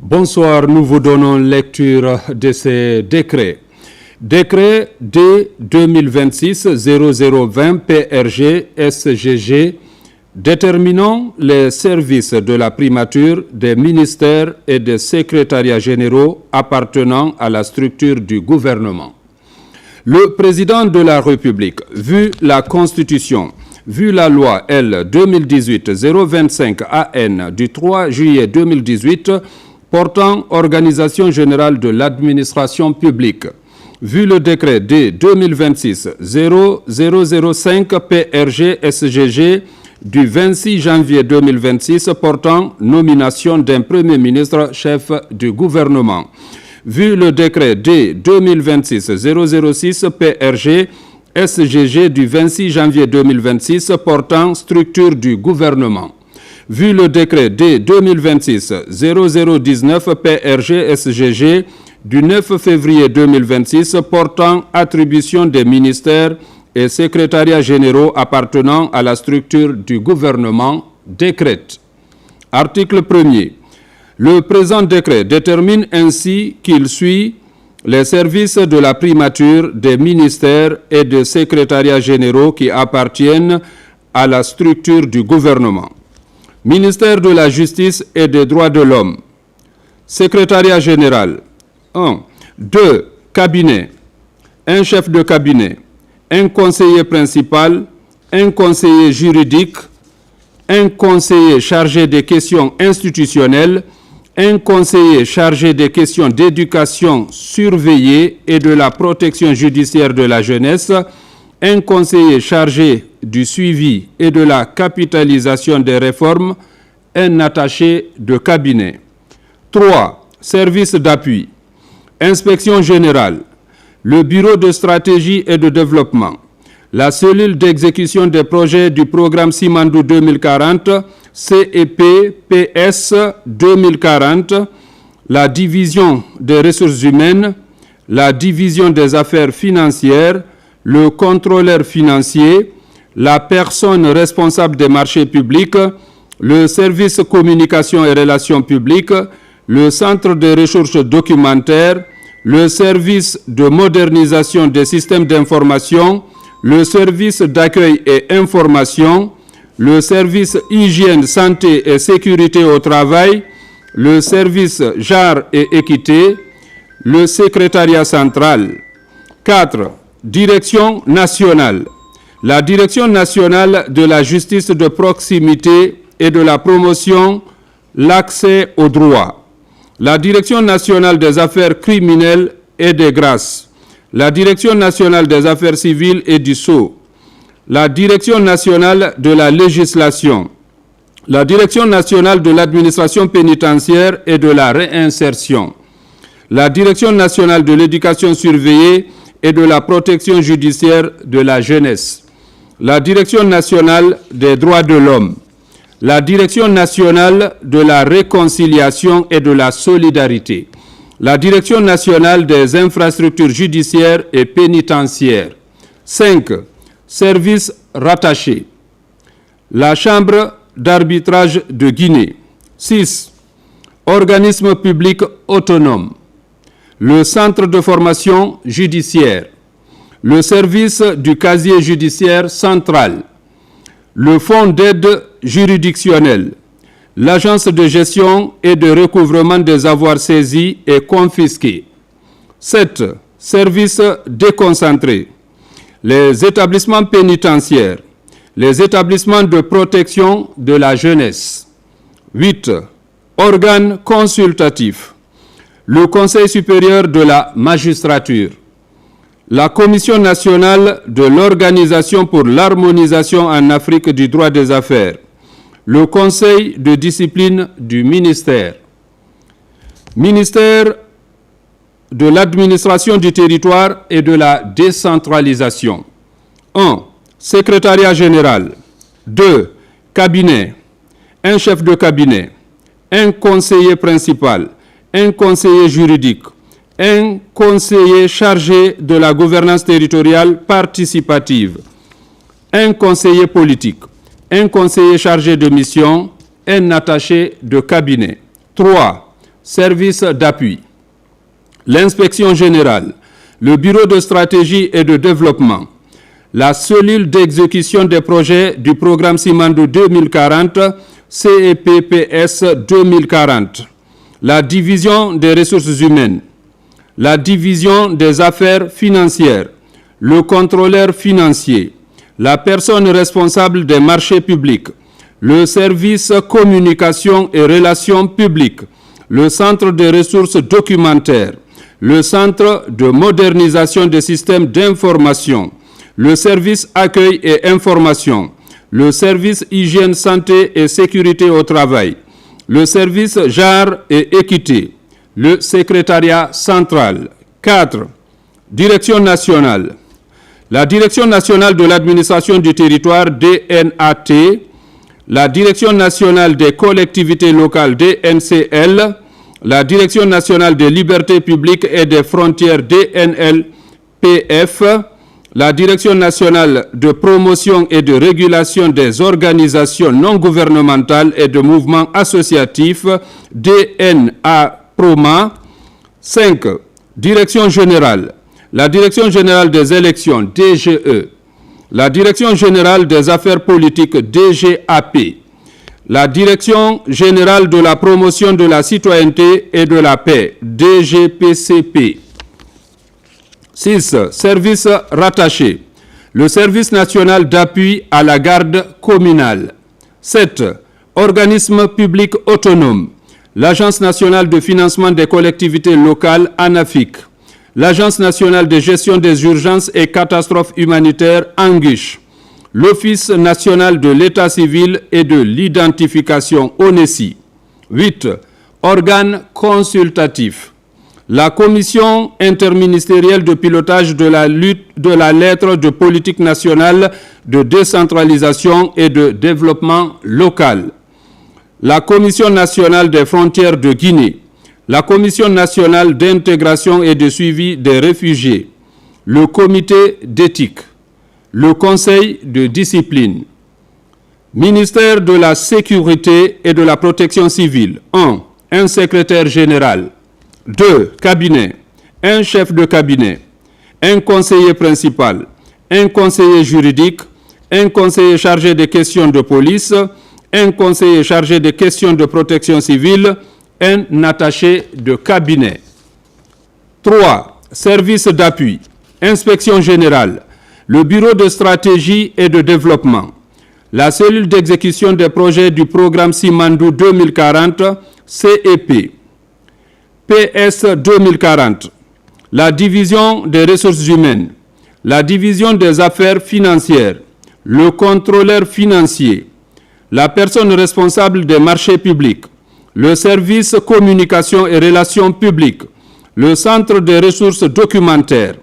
Bonsoir, nous vous donnons lecture de ces décrets. Décret D 2026-0020 PRG SGG déterminant les services de la primature des ministères et des secrétariats généraux appartenant à la structure du gouvernement. Le président de la République, vu la Constitution, vu la loi L 2018-025 AN du 3 juillet 2018 portant organisation générale de l'administration publique, vu le décret D 2026-0005 PRG SGG du 26 janvier 2026 portant nomination d'un Premier ministre chef du gouvernement, vu le décret D 2026-006 PRG SGG du 26 janvier 2026 portant structure du gouvernement, vu le décret D 2026-0019 PRG SGG du 9 février 2026 portant attribution des ministères et secrétariats généraux appartenant à la structure du gouvernement, décrète. Article 1er. Le présent décret détermine ainsi qu'il suit les services de la primature des ministères et des secrétariats généraux qui appartiennent à la structure du gouvernement. Ministère de la Justice et des Droits de l'Homme. Secrétariat général. 1. 2. Cabinet. Un chef de cabinet. Un conseiller principal. Un conseiller juridique. Un conseiller chargé des questions institutionnelles. Un conseiller chargé des questions d'éducation surveillée et de la protection judiciaire de la jeunesse, un conseiller chargé du suivi et de la capitalisation des réformes, un attaché de cabinet. 3. Service d'appui. Inspection générale. Le Bureau de stratégie et de développement. La cellule d'exécution des projets du programme Simandou 2040, CEP PS 2040, la division des ressources humaines, la division des affaires financières, le contrôleur financier, la personne responsable des marchés publics, le service communication et relations publiques, le centre de recherche documentaire, le service de modernisation des systèmes d'information, le service d'accueil et information, le service hygiène, santé et sécurité au travail, le service genre et équité, le secrétariat central. 4. Direction nationale. La Direction nationale de la justice de proximité et de la promotion, l'accès aux droits. La Direction nationale des affaires criminelles et des grâces. La Direction nationale des affaires civiles et du sceau. La Direction nationale de la législation, la Direction nationale de l'administration pénitentiaire et de la réinsertion, la Direction nationale de l'éducation surveillée et de la protection judiciaire de la jeunesse, la Direction nationale des droits de l'homme, la Direction nationale de la réconciliation et de la solidarité, la Direction nationale des infrastructures judiciaires et pénitentiaires. 5. Services rattachés. La Chambre d'arbitrage de Guinée. 6. Organismes publics autonomes. Le Centre de formation judiciaire. Le service du casier judiciaire central. Le Fonds d'aide juridictionnelle. L'Agence de gestion et de recouvrement des avoirs saisis et confisqués. 7. Services déconcentrés. Les établissements pénitentiaires, les établissements de protection de la jeunesse. 8. Organes consultatifs. Le Conseil supérieur de la magistrature. La Commission nationale de l'Organisation pour l'harmonisation en Afrique du droit des affaires. Le Conseil de discipline du ministère. Ministère de l'administration du territoire et de la décentralisation. 1. Secrétariat général. 2. Cabinet. Un chef de cabinet. Un conseiller principal. Un conseiller juridique. Un conseiller chargé de la gouvernance territoriale participative. Un conseiller politique. Un conseiller chargé de mission. Un attaché de cabinet. 3. services d'appui. L'inspection générale, le bureau de stratégie et de développement, la cellule d'exécution des projets du programme Simandou 2040, CEPPS 2040, la division des ressources humaines, la division des affaires financières, le contrôleur financier, la personne responsable des marchés publics, le service communication et relations publiques, le centre des ressources documentaires, le centre de modernisation des systèmes d'information, le service accueil et information, le service hygiène, santé et sécurité au travail, le service genre et équité, le secrétariat central. 4. Direction nationale. La Direction nationale de l'administration du territoire, DNAT, la Direction nationale des collectivités locales, DNCL, la Direction nationale des libertés publiques et des frontières, DNLPF, la Direction nationale de promotion et de régulation des organisations non gouvernementales et de mouvements associatifs, DNAPROMA. 5. Direction générale. La Direction générale des élections, DGE. La Direction générale des affaires politiques, DGAP. La Direction générale de la promotion de la citoyenneté et de la paix, DGPCP. 6. Services rattachés. Le service national d'appui à la garde communale. 7. Organismes publics autonomes. L'Agence nationale de financement des collectivités locales, ANAFIC. L'Agence nationale de gestion des urgences et catastrophes humanitaires, ANGUICH. L'Office national de l'état civil et de l'identification, ONESI. 8. Organes consultatifs. La Commission interministérielle de pilotage de la lutte de la lettre de politique nationale de décentralisation et de développement local. La Commission nationale des frontières de Guinée. La Commission nationale d'intégration et de suivi des réfugiés. Le comité d'éthique. Le Conseil de discipline. Ministère de la Sécurité et de la Protection civile. 1. Un secrétaire général. 2. Cabinet. Un chef de cabinet. Un conseiller principal. Un conseiller juridique. Un conseiller chargé des questions de police. Un conseiller chargé des questions de protection civile. Un attaché de cabinet. 3. Service d'appui. Inspection générale. Le bureau de stratégie et de développement, la cellule d'exécution des projets du programme Simandou 2040, CEP, PS 2040, la division des ressources humaines, la division des affaires financières, le contrôleur financier, la personne responsable des marchés publics, le service communication et relations publiques, le centre des ressources documentaires,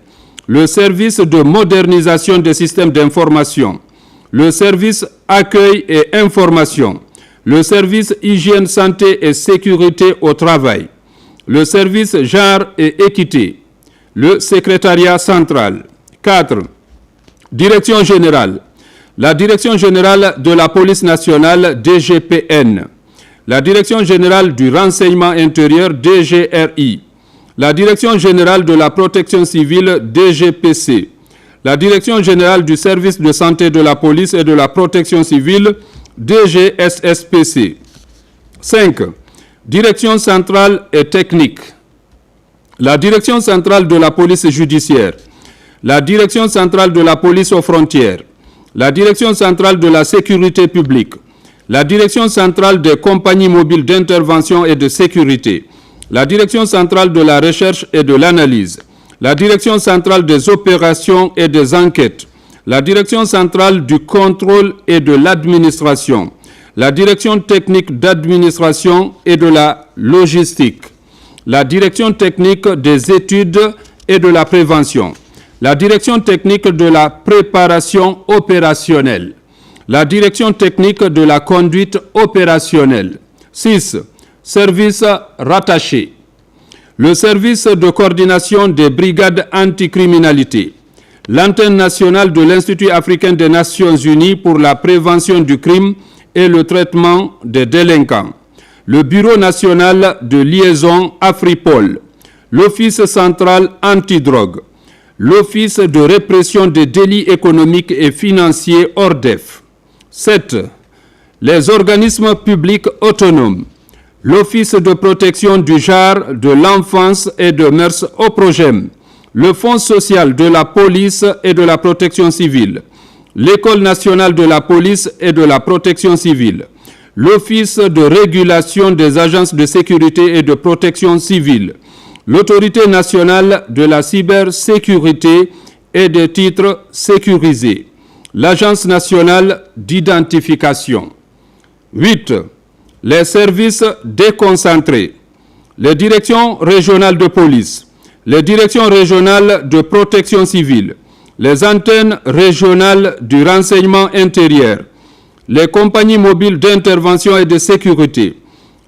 le service de modernisation des systèmes d'information, le service accueil et information, le service hygiène, santé et sécurité au travail, le service genre et équité, le secrétariat central. 4. Direction générale. La Direction générale de la police nationale, DGPN. La Direction générale du renseignement intérieur, DGRI. La Direction générale de la protection civile, DGPC. La Direction générale du service de santé de la police et de la protection civile, DGSSPC. 5. Direction centrale et technique. La Direction centrale de la police judiciaire. La Direction centrale de la police aux frontières. La Direction centrale de la sécurité publique. La Direction centrale des compagnies mobiles d'intervention et de sécurité. La Direction centrale de la recherche et de l'analyse, la Direction centrale des opérations et des enquêtes, la Direction centrale du contrôle et de l'administration, la Direction technique d'administration et de la logistique, la Direction technique des études et de la prévention, la Direction technique de la préparation opérationnelle, la Direction technique de la conduite opérationnelle. 6. Services rattachés. Le service de coordination des brigades anticriminalité, l'antenne nationale de l'Institut africain des Nations Unies pour la prévention du crime et le traitement des délinquants, le Bureau national de liaison Afripol, l'Office central antidrogue, l'Office de répression des délits économiques et financiers ORDEF. 7. Les organismes publics autonomes, l'Office de protection du genre, de l'enfance et de mœurs OPROGEM, le Fonds social de la police et de la protection civile, l'École nationale de la police et de la protection civile, l'Office de régulation des agences de sécurité et de protection civile, l'Autorité nationale de la cybersécurité et des titres sécurisés, l'Agence nationale d'identification. 8. Les services déconcentrés, les directions régionales de police, les directions régionales de protection civile, les antennes régionales du renseignement intérieur, les compagnies mobiles d'intervention et de sécurité,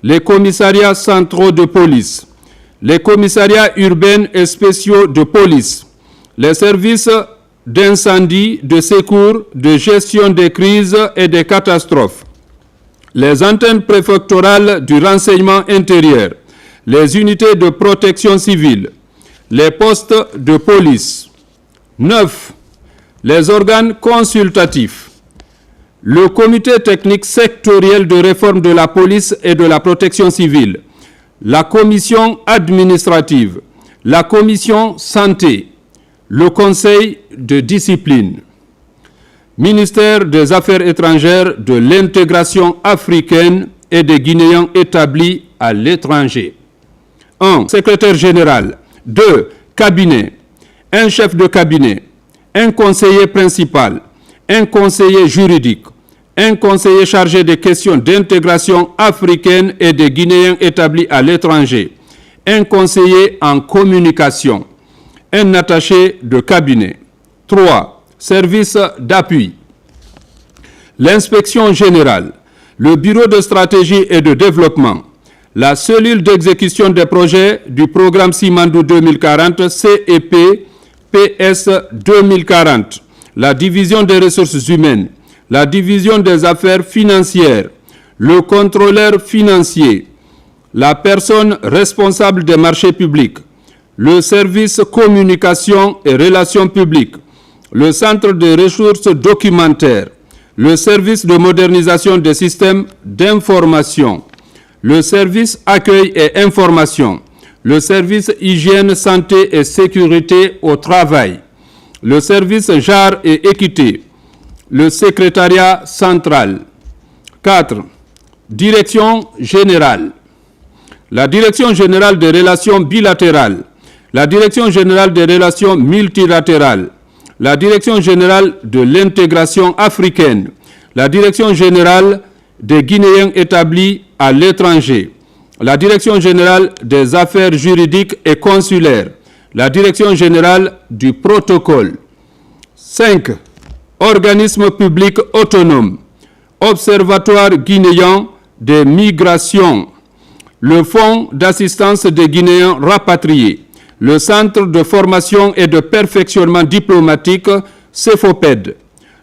les commissariats centraux de police, les commissariats urbains et spéciaux de police, les services d'incendie, de secours, de gestion des crises et des catastrophes, les antennes préfectorales du renseignement intérieur, les unités de protection civile, les postes de police. 9. Les organes consultatifs, le comité technique sectoriel de réforme de la police et de la protection civile, la commission administrative, la commission santé, le conseil de discipline. Ministère des Affaires étrangères, de l'intégration africaine et des Guinéens établis à l'étranger. 1. Secrétaire général. 2. Cabinet. Un chef de cabinet, un conseiller principal, un conseiller juridique, un conseiller chargé des questions d'intégration africaine et des Guinéens établis à l'étranger, un conseiller en communication, un attaché de cabinet. 3. Service d'appui. L'inspection générale, le bureau de stratégie et de développement, la cellule d'exécution des projets du programme Simandou 2040, CEP, PS 2040, la division des ressources humaines, la division des affaires financières, le contrôleur financier, la personne responsable des marchés publics, le service communication et relations publiques, le centre de ressources documentaires, le service de modernisation des systèmes d'information, le service accueil et information, le service hygiène, santé et sécurité au travail, le service genre et équité, le secrétariat central. 4. Direction générale. La direction générale des relations bilatérales, la direction générale des relations multilatérales, la direction générale de l'intégration africaine, la direction générale des Guinéens établis à l'étranger, la direction générale des affaires juridiques et consulaires, la direction générale du protocole. 5. Organismes publics autonomes, Observatoire guinéen des migrations, le Fonds d'assistance des Guinéens rapatriés, le Centre de formation et de perfectionnement diplomatique, CEFOPED,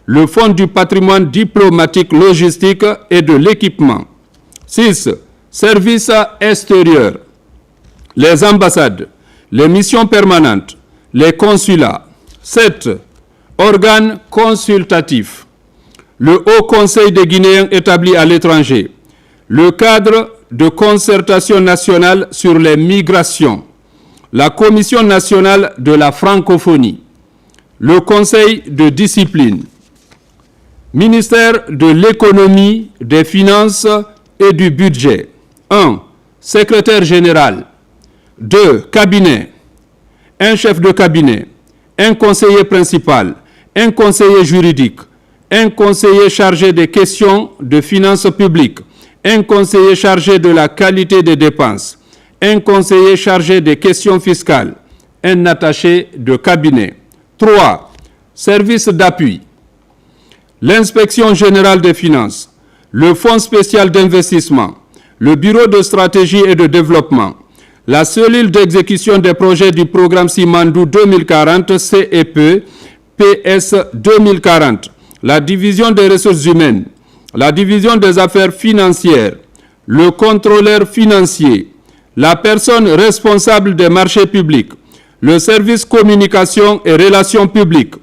le Fonds du patrimoine diplomatique, logistique et de l'équipement. 6. Services extérieurs, les ambassades, les missions permanentes, les consulats. 7. Organes consultatifs, le Haut Conseil des Guinéens établis à l'étranger, le cadre de concertation nationale sur les migrations, la Commission nationale de la francophonie, le Conseil de discipline, ministère de l'économie, des finances et du budget. 1. Secrétaire général. 2. Cabinet. Un chef de cabinet, un conseiller principal, un conseiller juridique, un conseiller chargé des questions de finances publiques, un conseiller chargé de la qualité des dépenses, un conseiller chargé des questions fiscales, un attaché de cabinet. 3. Service d'appui. L'inspection générale des finances, le Fonds spécial d'investissement, le Bureau de stratégie et de développement, la cellule d'exécution des projets du programme Simandou 2040, CEP, PS 2040, la division des ressources humaines, la division des affaires financières, le contrôleur financier, la personne responsable des marchés publics, le service communication et relations publiques,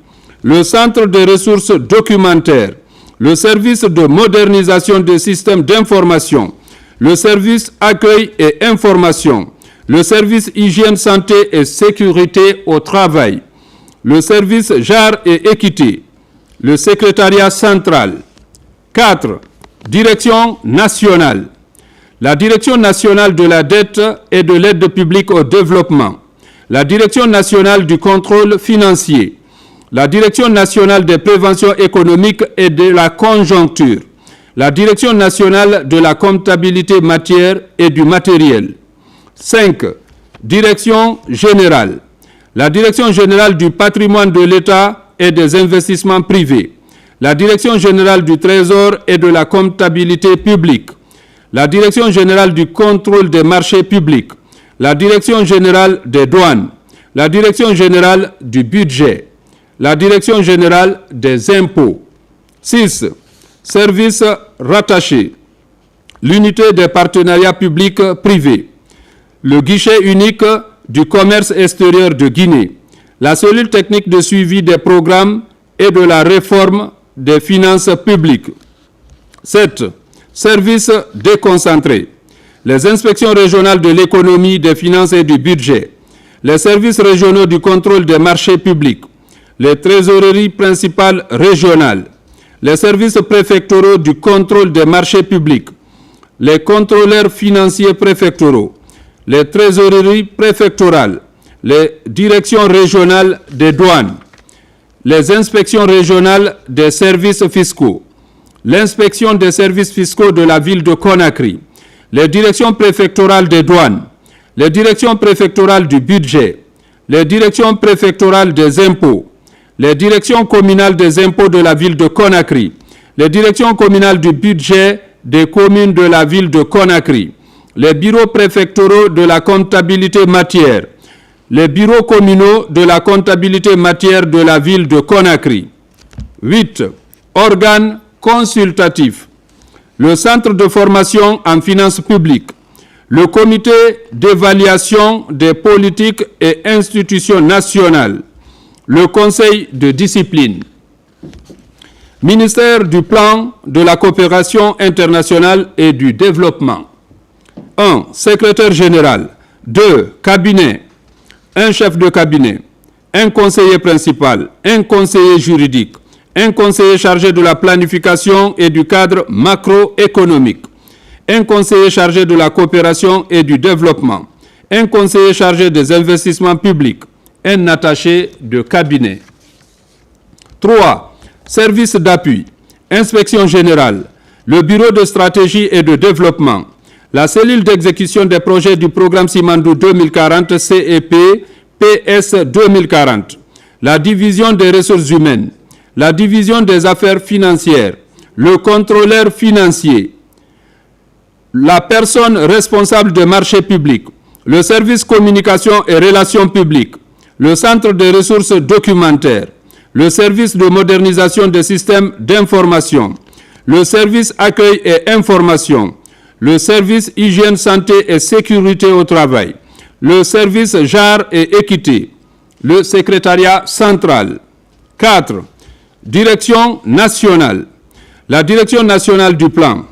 le centre de ressources documentaires, le service de modernisation des systèmes d'information, le service accueil et information, le service hygiène, santé et sécurité au travail, le service genre et équité, le secrétariat central. 4. Direction nationale. La Direction nationale de la dette et de l'aide publique au développement, la Direction nationale du contrôle financier, la Direction nationale des préventions économiques et de la conjoncture, la Direction nationale de la comptabilité matière et du matériel. 5. Direction générale. La Direction générale du patrimoine de l'État et des investissements privés, la Direction générale du Trésor et de la comptabilité publique, la Direction générale du contrôle des marchés publics, la Direction générale des douanes, la Direction générale du budget, la Direction générale des impôts. 6. Services rattachés, l'unité des partenariats publics privés, le guichet unique du commerce extérieur de Guinée, la cellule technique de suivi des programmes et de la réforme des finances publiques. 7. Services déconcentrés, les inspections régionales de l'économie, des finances et du budget, les services régionaux du contrôle des marchés publics, les trésoreries principales régionales, les services préfectoraux du contrôle des marchés publics, les contrôleurs financiers préfectoraux, les trésoreries préfectorales, les directions régionales des douanes, les inspections régionales des services fiscaux, l'inspection des services fiscaux de la ville de Conakry, les directions préfectorales des douanes, les directions préfectorales du budget, les directions préfectorales des impôts, les directions communales des impôts de la ville de Conakry, les directions communales du budget des communes de la ville de Conakry, les bureaux préfectoraux de la comptabilité matière, les bureaux communaux de la comptabilité matière de la ville de Conakry. 8. Organes consultatifs, le centre de formation en finances publiques, le comité d'évaluation des politiques et institutions nationales, le conseil de discipline. Ministère du Plan, de la coopération internationale et du développement. 1. Secrétaire général. 2. Cabinet. Un chef de cabinet. Un conseiller principal. Un conseiller juridique. Un conseiller chargé de la planification et du cadre macroéconomique. Un conseiller chargé de la coopération et du développement. Un conseiller chargé des investissements publics. Un attaché de cabinet. 3. Service d'appui. Inspection générale. Le bureau de stratégie et de développement. La cellule d'exécution des projets du programme Simandou 2040 CEP PS 2040. La division des ressources humaines. La division des affaires financières. Le contrôleur financier. La personne responsable des marchés publics. Le service communication et relations publiques. Le centre de ressources documentaires. Le service de modernisation des systèmes d'information. Le service accueil et information. Le service hygiène, santé et sécurité au travail, le service genre et équité, le secrétariat central. 4. Direction nationale. La Direction nationale du plan,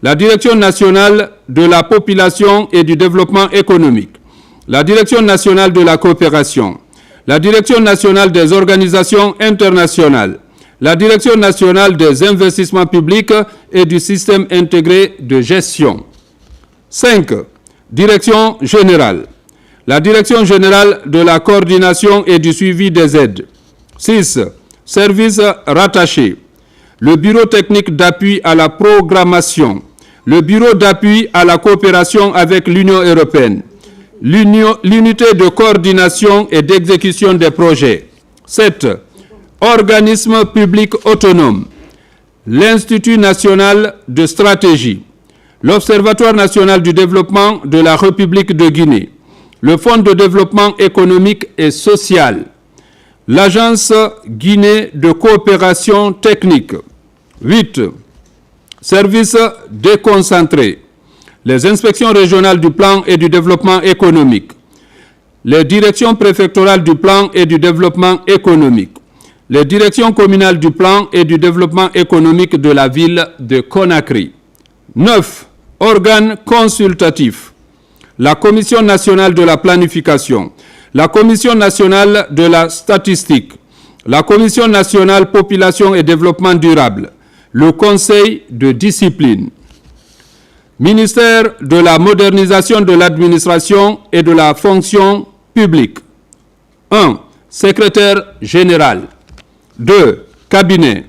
la Direction nationale de la population et du développement économique, la Direction nationale de la coopération, la Direction nationale des organisations internationales, la Direction nationale des investissements publics et du système intégré de gestion. 5. Direction générale. La Direction générale de la coordination et du suivi des aides. 6. Services rattachés. Le bureau technique d'appui à la programmation. Le bureau d'appui à la coopération avec l'Union européenne. L'unité de coordination et d'exécution des projets. 7. Organisme public autonome, l'Institut national de stratégie, l'Observatoire national du développement de la République de Guinée, le Fonds de développement économique et social, l'Agence Guinée de coopération technique. 8. Services déconcentrés, les inspections régionales du plan et du développement économique, les directions préfectorales du plan et du développement économique, les directions communales du plan et du développement économique de la ville de Conakry. 9. Organes consultatifs. La Commission nationale de la planification, la Commission nationale de la statistique, la Commission nationale population et développement durable, le Conseil de discipline. Ministère de la modernisation de l'administration et de la fonction publique. 1. Secrétaire général. 2. Cabinet.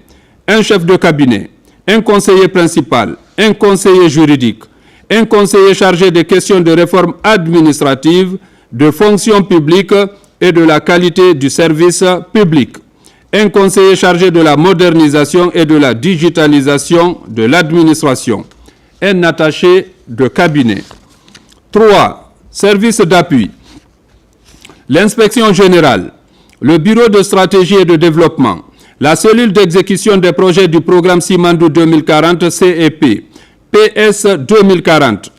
Un chef de cabinet, un conseiller principal, un conseiller juridique, un conseiller chargé des questions de réforme administrative, de fonction publique et de la qualité du service public, un conseiller chargé de la modernisation et de la digitalisation de l'administration, un attaché de cabinet. 3. Service d'appui. L'inspection générale, le bureau de stratégie et de développement, la cellule d'exécution des projets du programme Simandou 2040 CEP, PS 2040,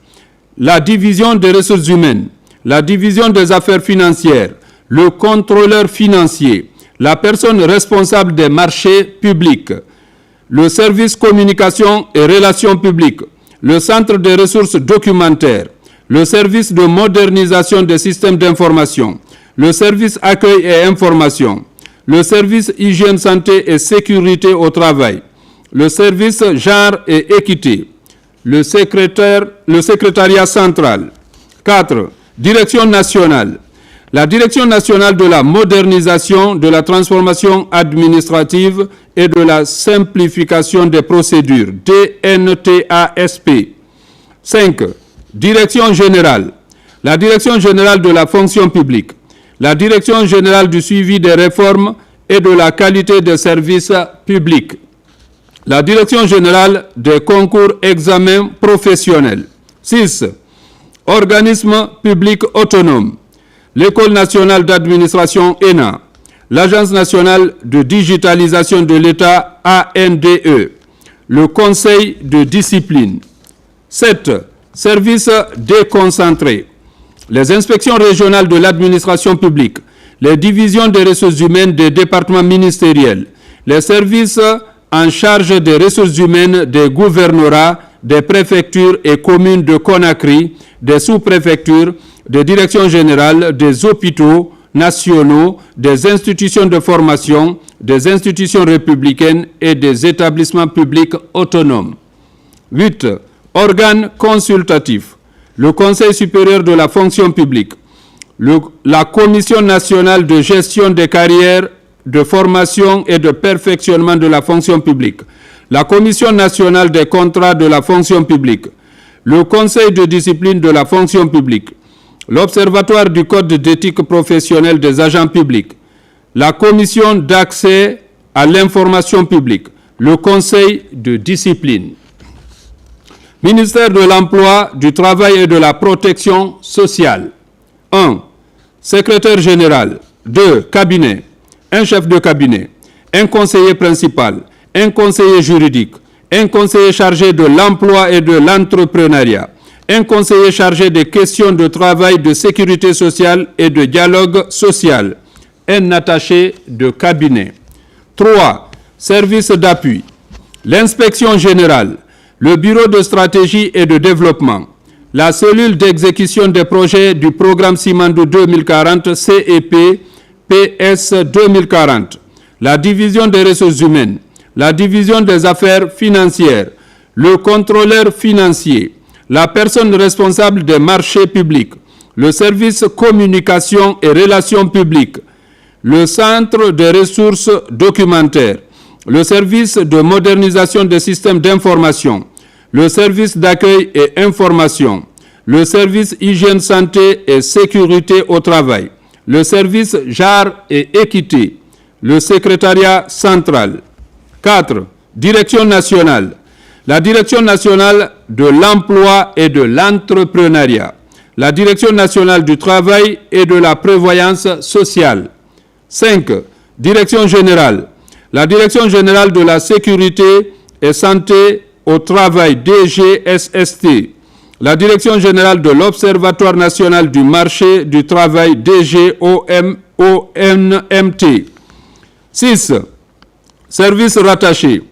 la division des ressources humaines, la division des affaires financières, le contrôleur financier, la personne responsable des marchés publics, le service communication et relations publiques, le centre des ressources documentaires, le service de modernisation des systèmes d'information, le service accueil et information, le service hygiène, santé et sécurité au travail, le service genre et équité, le secrétariat central. 4. Direction nationale. La Direction nationale de la modernisation, de la transformation administrative et de la simplification des procédures, DNTASP. 5. Direction générale. La Direction générale de la fonction publique. La Direction générale du suivi des réformes et de la qualité des services publics. La Direction générale des concours examens professionnels. 6. Organisme public autonome. L'École nationale d'administration ENA. L'Agence nationale de digitalisation de l'État ANDE. Le Conseil de discipline. 7. Services déconcentrés. Les inspections régionales de l'administration publique, les divisions des ressources humaines des départements ministériels, les services en charge des ressources humaines des gouvernorats, des préfectures et communes de Conakry, des sous-préfectures, des directions générales, des hôpitaux nationaux, des institutions de formation, des institutions républicaines et des établissements publics autonomes. 8. Organes consultatifs. Le Conseil supérieur de la fonction publique, la Commission nationale de gestion des carrières, de formation et de perfectionnement de la fonction publique, la Commission nationale des contrats de la fonction publique, le Conseil de discipline de la fonction publique, l'Observatoire du Code d'éthique professionnelle des agents publics, la Commission d'accès à l'information publique, le Conseil de discipline. Ministère de l'Emploi, du Travail et de la Protection sociale. 1. Secrétaire général. 2. Cabinet. Un chef de cabinet. Un conseiller principal. Un conseiller juridique. Un conseiller chargé de l'emploi et de l'entrepreneuriat. Un conseiller chargé des questions de travail, de sécurité sociale et de dialogue social. Un attaché de cabinet. 3. Service d'appui. L'inspection générale. Le bureau de stratégie et de développement, la cellule d'exécution des projets du programme Simandou 2040 CEP PS 2040, la division des ressources humaines, la division des affaires financières, le contrôleur financier, la personne responsable des marchés publics, le service communication et relations publiques, le centre des ressources documentaires, le service de modernisation des systèmes d'information, le service d'accueil et information, le service hygiène, santé et sécurité au travail, le service genre et équité, le secrétariat central. 4. Direction nationale. La Direction nationale de l'emploi et de l'entrepreneuriat, la Direction nationale du travail et de la prévoyance sociale. 5. Direction générale. La Direction générale de la sécurité et santé au travail, DGSST, la Direction générale de l'Observatoire national du marché du travail DGONMT. 6. Services rattachés.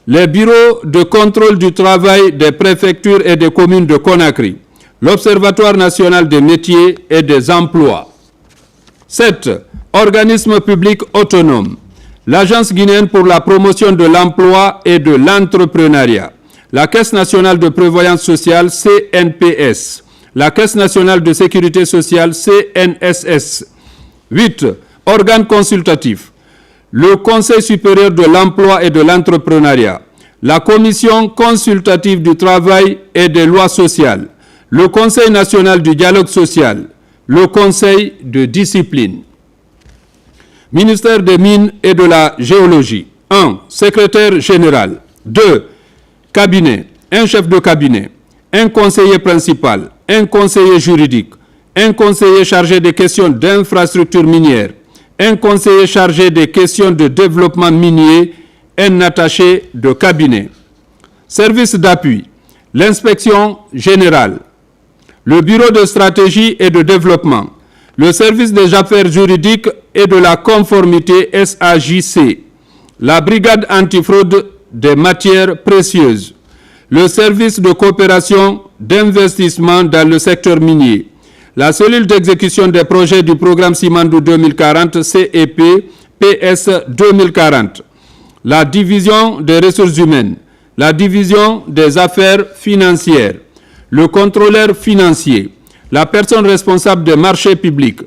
Les bureaux de contrôle du travail des préfectures et des communes de Conakry. L'Observatoire national des métiers et des emplois. 7. Organismes publics autonomes. L'Agence guinéenne pour la promotion de l'emploi et de l'entrepreneuriat. La Caisse nationale de prévoyance sociale CNPS. La Caisse nationale de sécurité sociale CNSS. 8. Organes consultatifs. Le Conseil supérieur de l'emploi et de l'entrepreneuriat. La Commission consultative du travail et des lois sociales. Le Conseil national du dialogue social. Le Conseil de discipline. Ministère des Mines et de la Géologie. 1. Secrétaire général. 2. Cabinet. Un chef de cabinet. Un conseiller principal. Un conseiller juridique. Un conseiller chargé des questions d'infrastructures minières. Un conseiller chargé des questions de développement minier. Un attaché de cabinet. Service d'appui. L'inspection générale. Le bureau de stratégie et de développement. Le service des affaires juridiques et de la conformité SAJC, la brigade antifraude des matières précieuses, le service de coopération d'investissement dans le secteur minier, la cellule d'exécution des projets du programme Simandou 2040 CEP PS 2040, la division des ressources humaines, la division des affaires financières, le contrôleur financier, la personne responsable des marchés publics,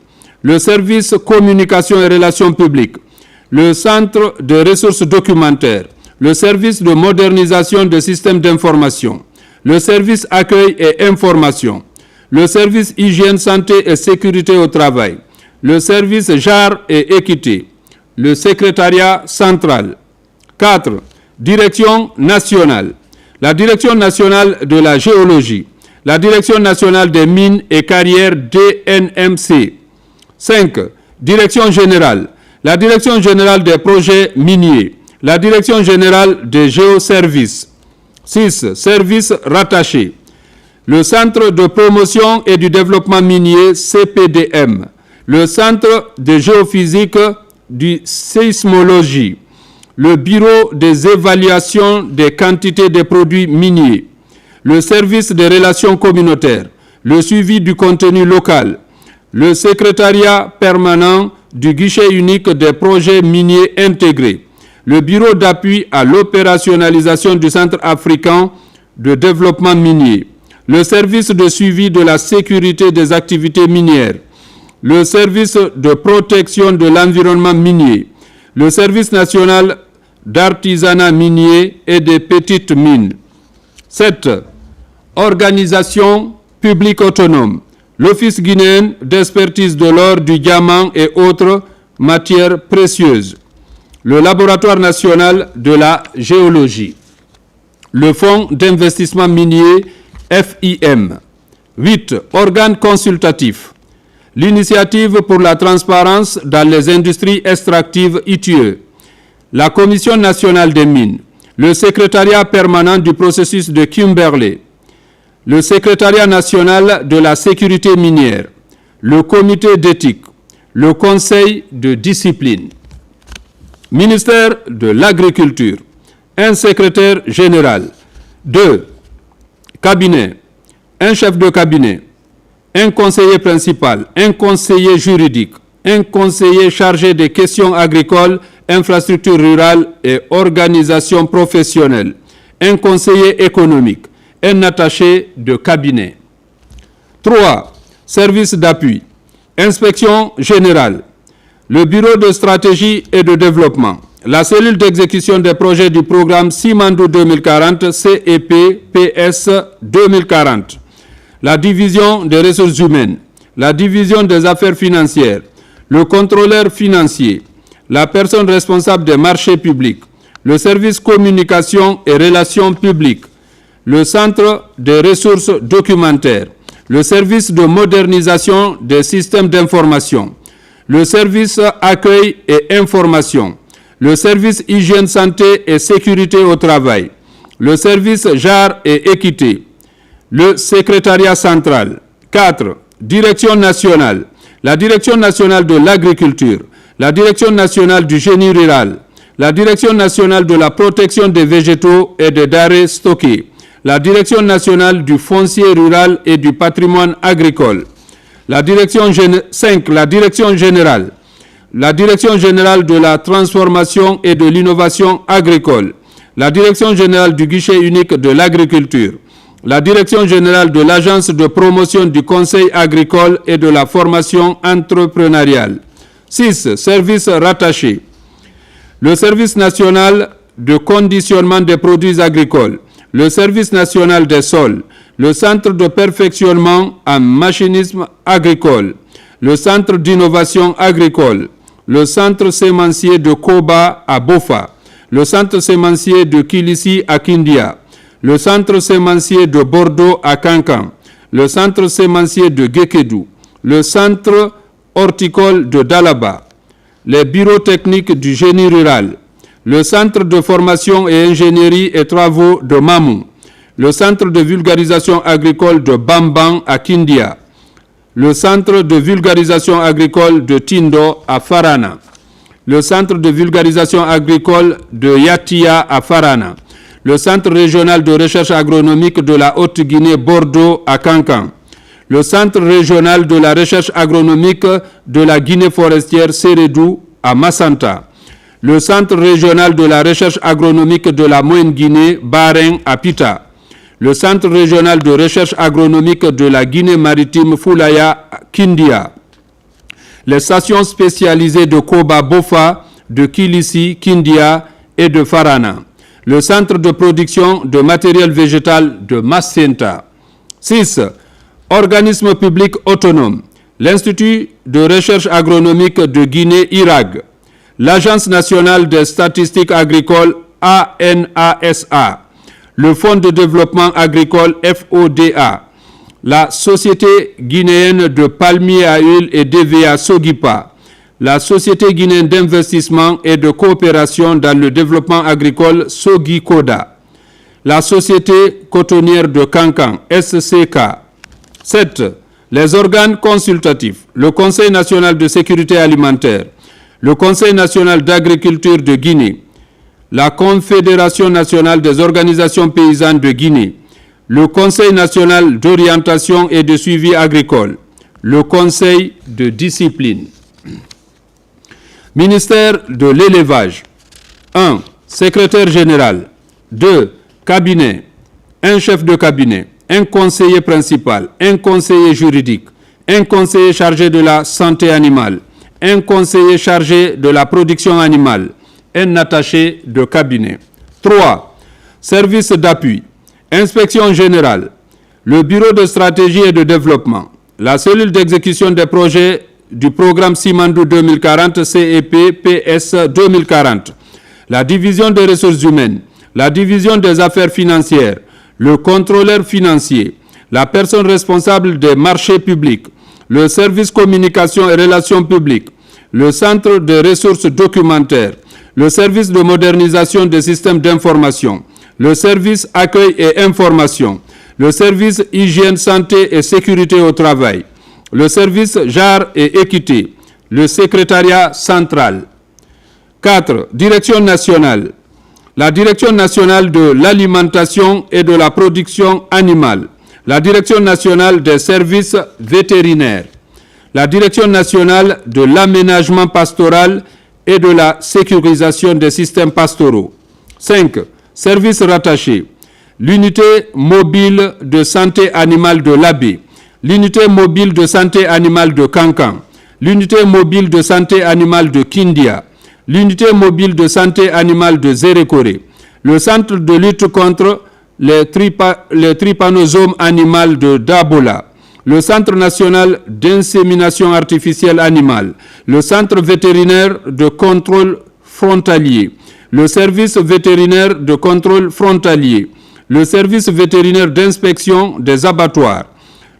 le service communication et relations publiques, le centre de ressources documentaires, le service de modernisation des systèmes d'information, le service accueil et information, le service hygiène, santé et sécurité au travail, le service genre et équité, le secrétariat central. 4. Direction nationale. La Direction nationale de la géologie, la Direction nationale des mines et carrières DNMC. 5. Direction générale. La Direction générale des projets miniers. La Direction générale des géoservices. 6. Services rattachés. Le Centre de promotion et du développement minier CPDM. Le Centre de géophysique du sismologie. Le Bureau des évaluations des quantités de produits miniers. Le service des relations communautaires, le suivi du contenu local, le secrétariat permanent du guichet unique des projets miniers intégrés, le bureau d'appui à l'opérationnalisation du Centre africain de développement minier, le service de suivi de la sécurité des activités minières, le service de protection de l'environnement minier, le service national d'artisanat minier et des petites mines. 7. Organisation publique autonome. L'Office guinéen d'expertise de l'or, du diamant et autres matières précieuses. Le Laboratoire national de la géologie. Le Fonds d'investissement minier FIM. 8. Organes consultatifs. L'Initiative pour la transparence dans les industries extractives ITIE. La Commission nationale des mines. Le secrétariat permanent du processus de Kimberley. Le secrétariat national de la sécurité minière, le comité d'éthique, le conseil de discipline. Ministère de l'Agriculture, un secrétaire général. 2. Cabinet, un chef de cabinet, un conseiller principal, un conseiller juridique, un conseiller chargé des questions agricoles, infrastructures rurales et organisations professionnelles, un conseiller économique, un attaché de cabinet. 3. Service d'appui. Inspection générale. Le bureau de stratégie et de développement. La cellule d'exécution des projets du programme Simandou 2040 CEP PS 2040. La division des ressources humaines. La division des affaires financières. Le contrôleur financier. La personne responsable des marchés publics. Le service communication et relations publiques. Le centre des ressources documentaires, le service de modernisation des systèmes d'information, le service accueil et information, le service hygiène, santé et sécurité au travail, le service genre et équité, le secrétariat central. 4. Direction nationale. La Direction nationale de l'agriculture, la Direction nationale du génie rural, la Direction nationale de la protection des végétaux et des denrées stockées, la Direction nationale du foncier rural et du patrimoine agricole, la Direction 5. La Direction générale. La Direction générale de la transformation et de l'innovation agricole, la Direction générale du guichet unique de l'agriculture, la Direction générale de l'Agence de promotion du conseil agricole et de la formation entrepreneuriale. 6. Services rattachés. Le Service national de conditionnement des produits agricoles, le Service national des sols, le Centre de perfectionnement en machinisme agricole, le Centre d'innovation agricole, le Centre sémencier de Koba à Bofa, le Centre sémencier de Kilissi à Kindia, le Centre sémencier de Bordeaux à Kankan, le Centre sémencier de Gekedou, le Centre horticole de Dalaba, les bureaux techniques du génie rural, le Centre de formation et ingénierie et travaux de Mamou, le Centre de vulgarisation agricole de Bamban à Kindia, le Centre de vulgarisation agricole de Tindo à Farana, le Centre de vulgarisation agricole de Yatia à Farana, le Centre régional de recherche agronomique de la Haute-Guinée Bordeaux à Kankan, le Centre régional de la recherche agronomique de la Guinée forestière Sérédou à Massanta, le Centre régional de la recherche agronomique de la Moyenne-Guinée Bareng à Pita, le Centre régional de recherche agronomique de la Guinée maritime Foulaya Kindia, les stations spécialisées de Koba Bofa, de Kilissi, Kindia et de Farana, le Centre de production de matériel végétal de Massenta. 6. Organisme public autonome, l'Institut de recherche agronomique de Guinée-Irag, l'Agence nationale des statistiques agricoles ANASA, le Fonds de développement agricole FODA, la Société guinéenne de palmiers à huile et d'EVA Sogipa, la Société guinéenne d'investissement et de coopération dans le développement agricole Sogikoda, la Société cotonnière de Kankan SCK. 7. Les organes consultatifs, le Conseil national de sécurité alimentaire, le Conseil national d'agriculture de Guinée, la Confédération nationale des organisations paysannes de Guinée, le Conseil national d'orientation et de suivi agricole, le Conseil de discipline. Ministère de l'élevage. 1. Secrétaire général. 2. Cabinet. Un chef de cabinet. Un conseiller principal. Un conseiller juridique. Un conseiller chargé de la santé animale. Un conseiller chargé de la production animale. Un attaché de cabinet. 3. Service d'appui. Inspection générale. Le bureau de stratégie et de développement. La cellule d'exécution des projets du programme Simandou 2040 CEP PS 2040, la division des ressources humaines, la division des affaires financières, le contrôleur financier, la personne responsable des marchés publics, le service communication et relations publiques, le centre de ressources documentaires, le service de modernisation des systèmes d'information, le service accueil et information, le service hygiène, santé et sécurité au travail, le service genre et équité, le secrétariat central. 4. Direction nationale. La Direction nationale de l'alimentation et de la production animale, la Direction nationale des services vétérinaires, la Direction nationale de l'aménagement pastoral et de la sécurisation des systèmes pastoraux. 5. Services rattachés. L'unité mobile de santé animale de l'Abbé, l'unité mobile de santé animale de Kankan, l'unité mobile de santé animale de Kindia, l'unité mobile de santé animale de Zérékoré, le centre de lutte contre les trypanosomes animales de Dabola, le centre national d'insémination artificielle animale, le centre vétérinaire de contrôle frontalier, le service vétérinaire de contrôle frontalier, le service vétérinaire d'inspection des abattoirs,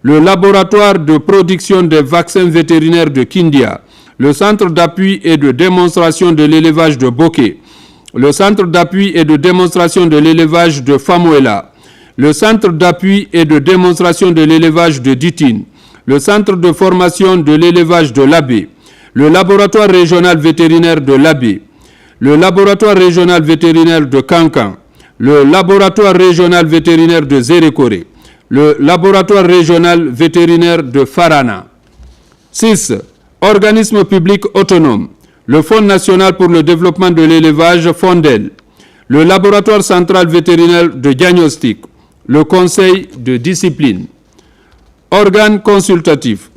le laboratoire de production des vaccins vétérinaires de Kindia, le centre d'appui et de démonstration de l'élevage de Boké, le centre d'appui et de démonstration de l'élevage de Famoela, le Centre d'appui et de démonstration de l'élevage de Ditine, le Centre de formation de l'élevage de Labé, le Laboratoire régional vétérinaire de Labé, le Laboratoire régional vétérinaire de Kankan, le Laboratoire régional vétérinaire de Zérékoré, le Laboratoire régional vétérinaire de Farana. 6. Organismes publics autonomes, le Fonds national pour le développement de l'élevage, FONDEL, le Laboratoire central vétérinaire de diagnostic, le Conseil de discipline. Organes consultatifs,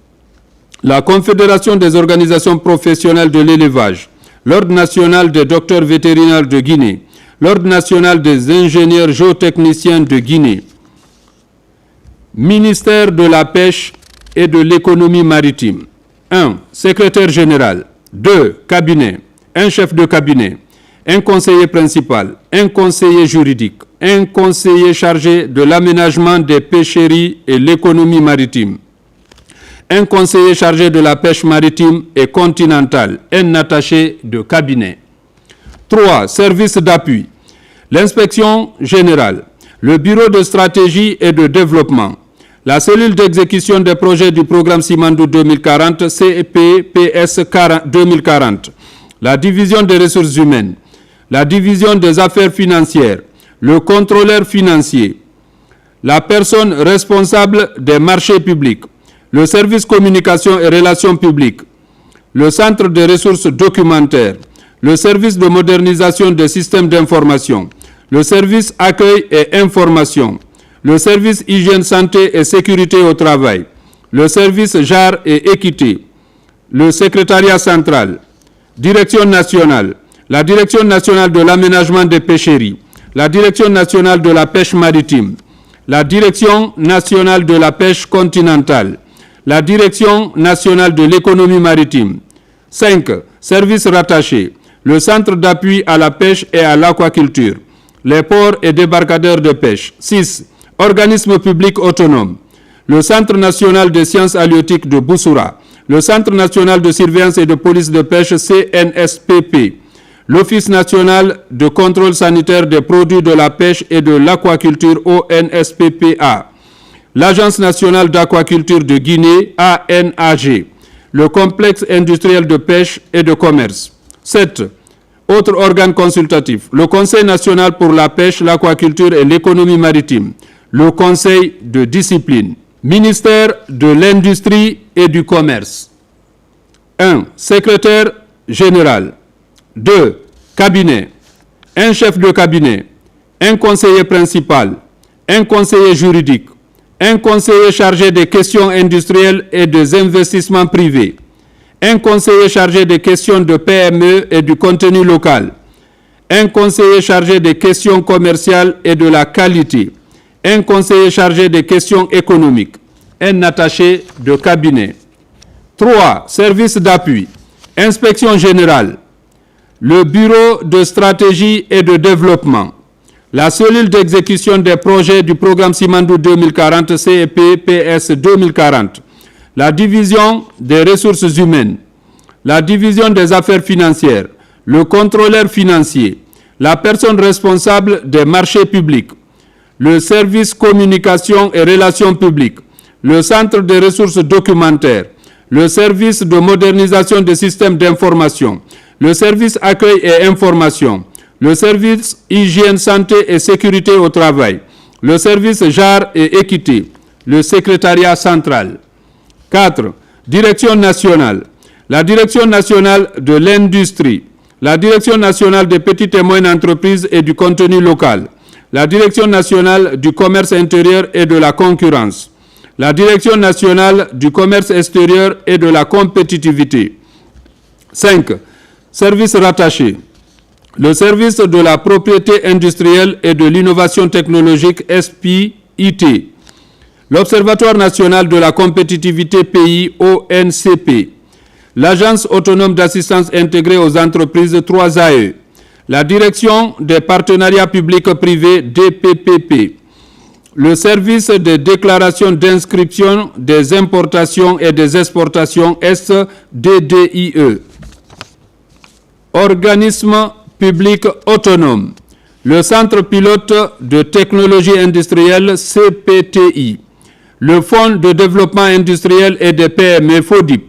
la Confédération des organisations professionnelles de l'élevage, l'Ordre national des docteurs vétérinaires de Guinée, l'Ordre national des ingénieurs géotechniciens de Guinée, Ministère de la pêche et de l'économie maritime. 1. Secrétaire général. 2. Cabinet. Un chef de cabinet. Un conseiller principal. Un conseiller juridique. Un conseiller chargé de l'aménagement des pêcheries et l'économie maritime. Un conseiller chargé de la pêche maritime et continentale. Un attaché de cabinet. 3. Services d'appui. L'inspection générale. Le bureau de stratégie et de développement. La cellule d'exécution des projets du programme Simandou 2040, CEP-PS 2040, la division des ressources humaines, la division des affaires financières, le contrôleur financier, la personne responsable des marchés publics, le service communication et relations publiques, le centre des ressources documentaires, le service de modernisation des systèmes d'information, le service accueil et information, le service hygiène, santé et sécurité au travail, le service genre et équité, le secrétariat central, direction nationale, la direction nationale de l'aménagement des pêcheries, la direction nationale de la pêche maritime, la direction nationale de la pêche continentale, la direction nationale de l'économie maritime. 5. Services rattachés, le centre d'appui à la pêche et à l'aquaculture, les ports et débarcadères de pêche. 6. Organismes publics autonomes, le Centre national des sciences halieutiques de Boussoura, le Centre national de surveillance et de police de pêche CNSPP, l'Office national de contrôle sanitaire des produits de la pêche et de l'aquaculture ONSPPA, l'Agence nationale d'aquaculture de Guinée ANAG, le complexe industriel de pêche et de commerce. 7. Autres organes consultatifs, le Conseil national pour la pêche, l'aquaculture et l'économie maritime, le Conseil de discipline, Ministère de l'Industrie et du Commerce. 1. Secrétaire général. 2. Cabinet. Un chef de cabinet. Un conseiller principal. Un conseiller juridique. Un conseiller chargé des questions industrielles et des investissements privés. Un conseiller chargé des questions de PME et du contenu local. Un conseiller chargé des questions commerciales et de la qualité. Un conseiller chargé des questions économiques, un attaché de cabinet. 3. Services d'appui, inspection générale, le bureau de stratégie et de développement, la cellule d'exécution des projets du programme Simandou 2040, CEP-PS 2040, la division des ressources humaines, la division des affaires financières, le contrôleur financier, la personne responsable des marchés publics, le service communication et relations publiques, le centre des ressources documentaires, le service de modernisation des systèmes d'information, le service accueil et information, le service hygiène, santé et sécurité au travail, le service genre et équité, le secrétariat central. 4. Direction nationale, la direction nationale de l'industrie, la direction nationale des petites et moyennes entreprises et du contenu local, la direction nationale du commerce intérieur et de la concurrence, la direction nationale du commerce extérieur et de la compétitivité. 5. Services rattachés, le service de la propriété industrielle et de l'innovation technologique SPIT, l'Observatoire national de la compétitivité pays ONCP, l'Agence autonome d'assistance intégrée aux entreprises 3AE, la Direction des partenariats publics-privés DPPP, le service de déclaration d'inscription des importations et des exportations SDDIE, organisme public autonome, le Centre pilote de technologie industrielle CPTI, le Fonds de développement industriel et des PME FODIP,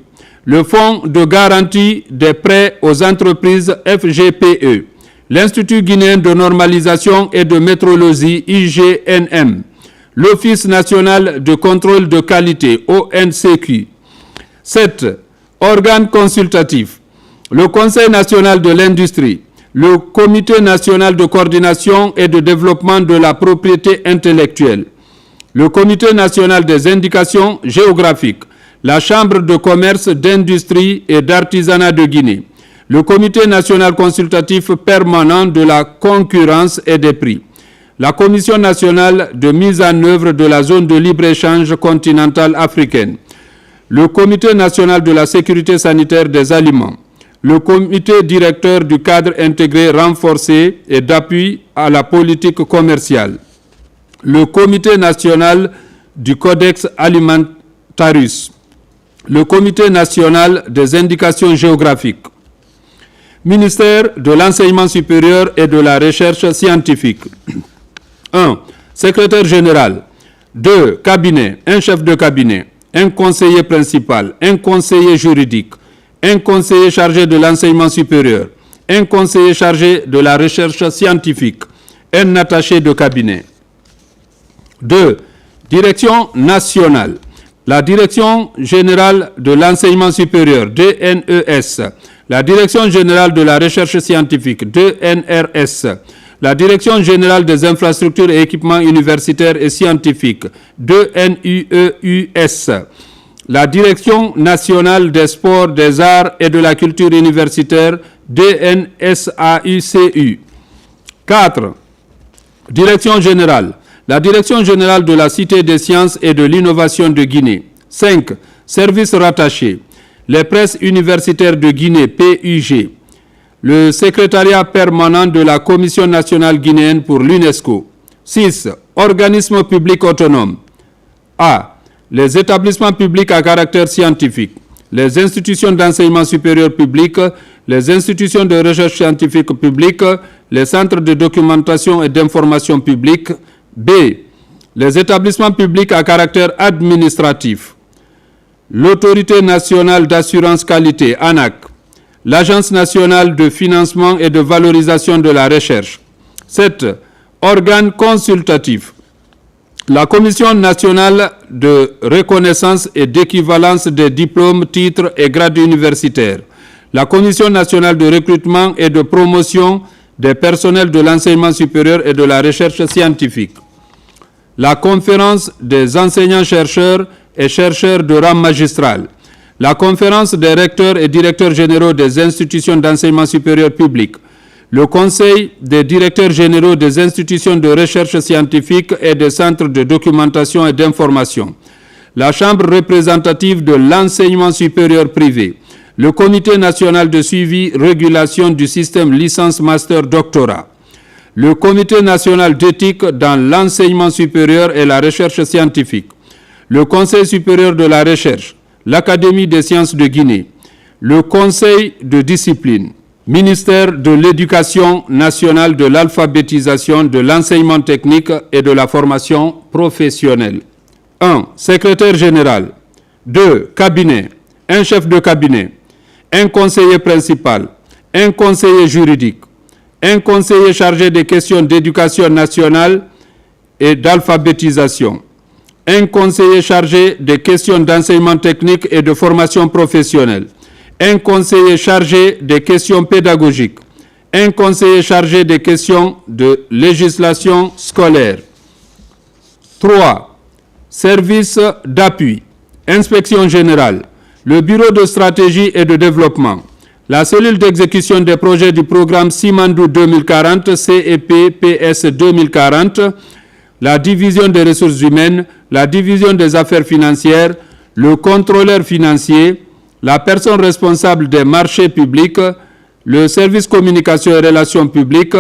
le Fonds de garantie des prêts aux entreprises FGPE, l'Institut guinéen de normalisation et de métrologie IGNM, l'Office national de contrôle de qualité ONCQ. 7. Organes consultatifs, le Conseil national de l'industrie, le Comité national de coordination et de développement de la propriété intellectuelle, le Comité national des indications géographiques, la Chambre de commerce, d'industrie et d'artisanat de Guinée, le Comité national consultatif permanent de la concurrence et des prix, la Commission nationale de mise en œuvre de la zone de libre-échange continentale africaine, le Comité national de la sécurité sanitaire des aliments, le Comité directeur du cadre intégré renforcé et d'appui à la politique commerciale, le Comité national du Codex Alimentarius, le Comité national des indications géographiques, Ministère de l'enseignement supérieur et de la recherche scientifique. 1. Secrétaire général. 2. Cabinet. Un chef de cabinet. Un conseiller principal. Un conseiller juridique. Un conseiller chargé de l'enseignement supérieur. Un conseiller chargé de la recherche scientifique. Un attaché de cabinet. 2. Direction nationale. La Direction générale de l'enseignement supérieur, DNES. La Direction générale de la recherche scientifique, DNRS. La Direction générale des infrastructures et équipements universitaires et scientifiques, DNUEUS. La Direction nationale des sports, des arts et de la culture universitaire, DNSAUCU. 4. Direction générale. La Direction générale de la Cité des sciences et de l'innovation de Guinée. 5. Services rattachés. Les presses universitaires de Guinée, PUG. Le secrétariat permanent de la Commission nationale guinéenne pour l'UNESCO. 6. Organismes publics autonomes. A. Les établissements publics à caractère scientifique. Les institutions d'enseignement supérieur public, les institutions de recherche scientifique publique, les centres de documentation et d'information publique. B. Les établissements publics à caractère administratif. L'Autorité nationale d'assurance qualité, ANAQ. L'Agence nationale de financement et de valorisation de la recherche. 7. Organes consultatifs. La Commission nationale de reconnaissance et d'équivalence des diplômes, titres et grades universitaires. La Commission nationale de recrutement et de promotion des personnels de l'enseignement supérieur et de la recherche scientifique. La Conférence des enseignants-chercheurs et chercheurs de rang magistral. La Conférence des recteurs et directeurs généraux des institutions d'enseignement supérieur public. Le Conseil des directeurs généraux des institutions de recherche scientifique et des centres de documentation et d'information. La Chambre représentative de l'enseignement supérieur privé. Le Comité national de suivi régulation du système licence-master-doctorat. Le Comité national d'éthique dans l'enseignement supérieur et la recherche scientifique. Le Conseil supérieur de la recherche. L'Académie des sciences de Guinée. Le Conseil de discipline. Ministère de l'Éducation nationale, de l'alphabétisation, de l'enseignement technique et de la formation professionnelle. 1. Secrétaire général. 2. Cabinet. Un chef de cabinet. Un conseiller principal. Un conseiller juridique. Un conseiller chargé des questions d'éducation nationale et d'alphabétisation. Un conseiller chargé des questions d'enseignement technique et de formation professionnelle. Un conseiller chargé des questions pédagogiques. Un conseiller chargé des questions de législation scolaire. 3. Service d'appui. Inspection générale. Le Bureau de stratégie et de développement. La cellule d'exécution des projets du programme Simandou 2040, CEP-PS 2040. La division des ressources humaines, la division des affaires financières, le contrôleur financier, la personne responsable des marchés publics, le service communication et relations publiques,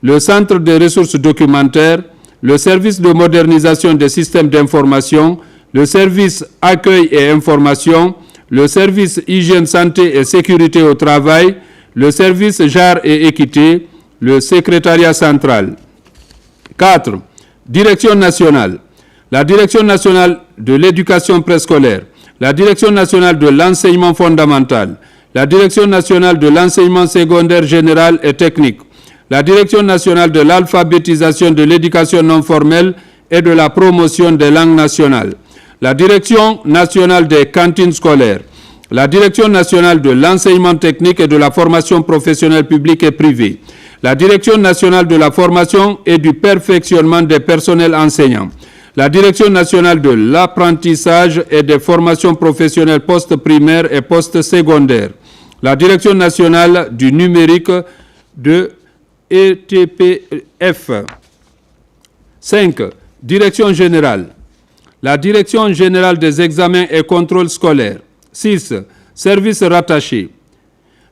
le centre des ressources documentaires, le service de modernisation des systèmes d'information, le service accueil et information, le service hygiène, santé et sécurité au travail, le service genre et équité, le secrétariat central. 4. Direction nationale. La Direction nationale de l'éducation préscolaire, la Direction nationale de l'enseignement fondamental, la Direction nationale de l'enseignement secondaire général et technique, la Direction nationale de l'alphabétisation de l'éducation non formelle et de la promotion des langues nationales, la Direction nationale des cantines scolaires, la Direction nationale de l'enseignement technique et de la formation professionnelle publique et privée, la Direction nationale de la formation et du perfectionnement des personnels enseignants, la Direction nationale de l'apprentissage et des formations professionnelles post-primaires et post-secondaires, la Direction nationale du numérique de ETPF. 5. Direction générale. La Direction générale des examens et contrôles scolaires. 6. Services rattachés.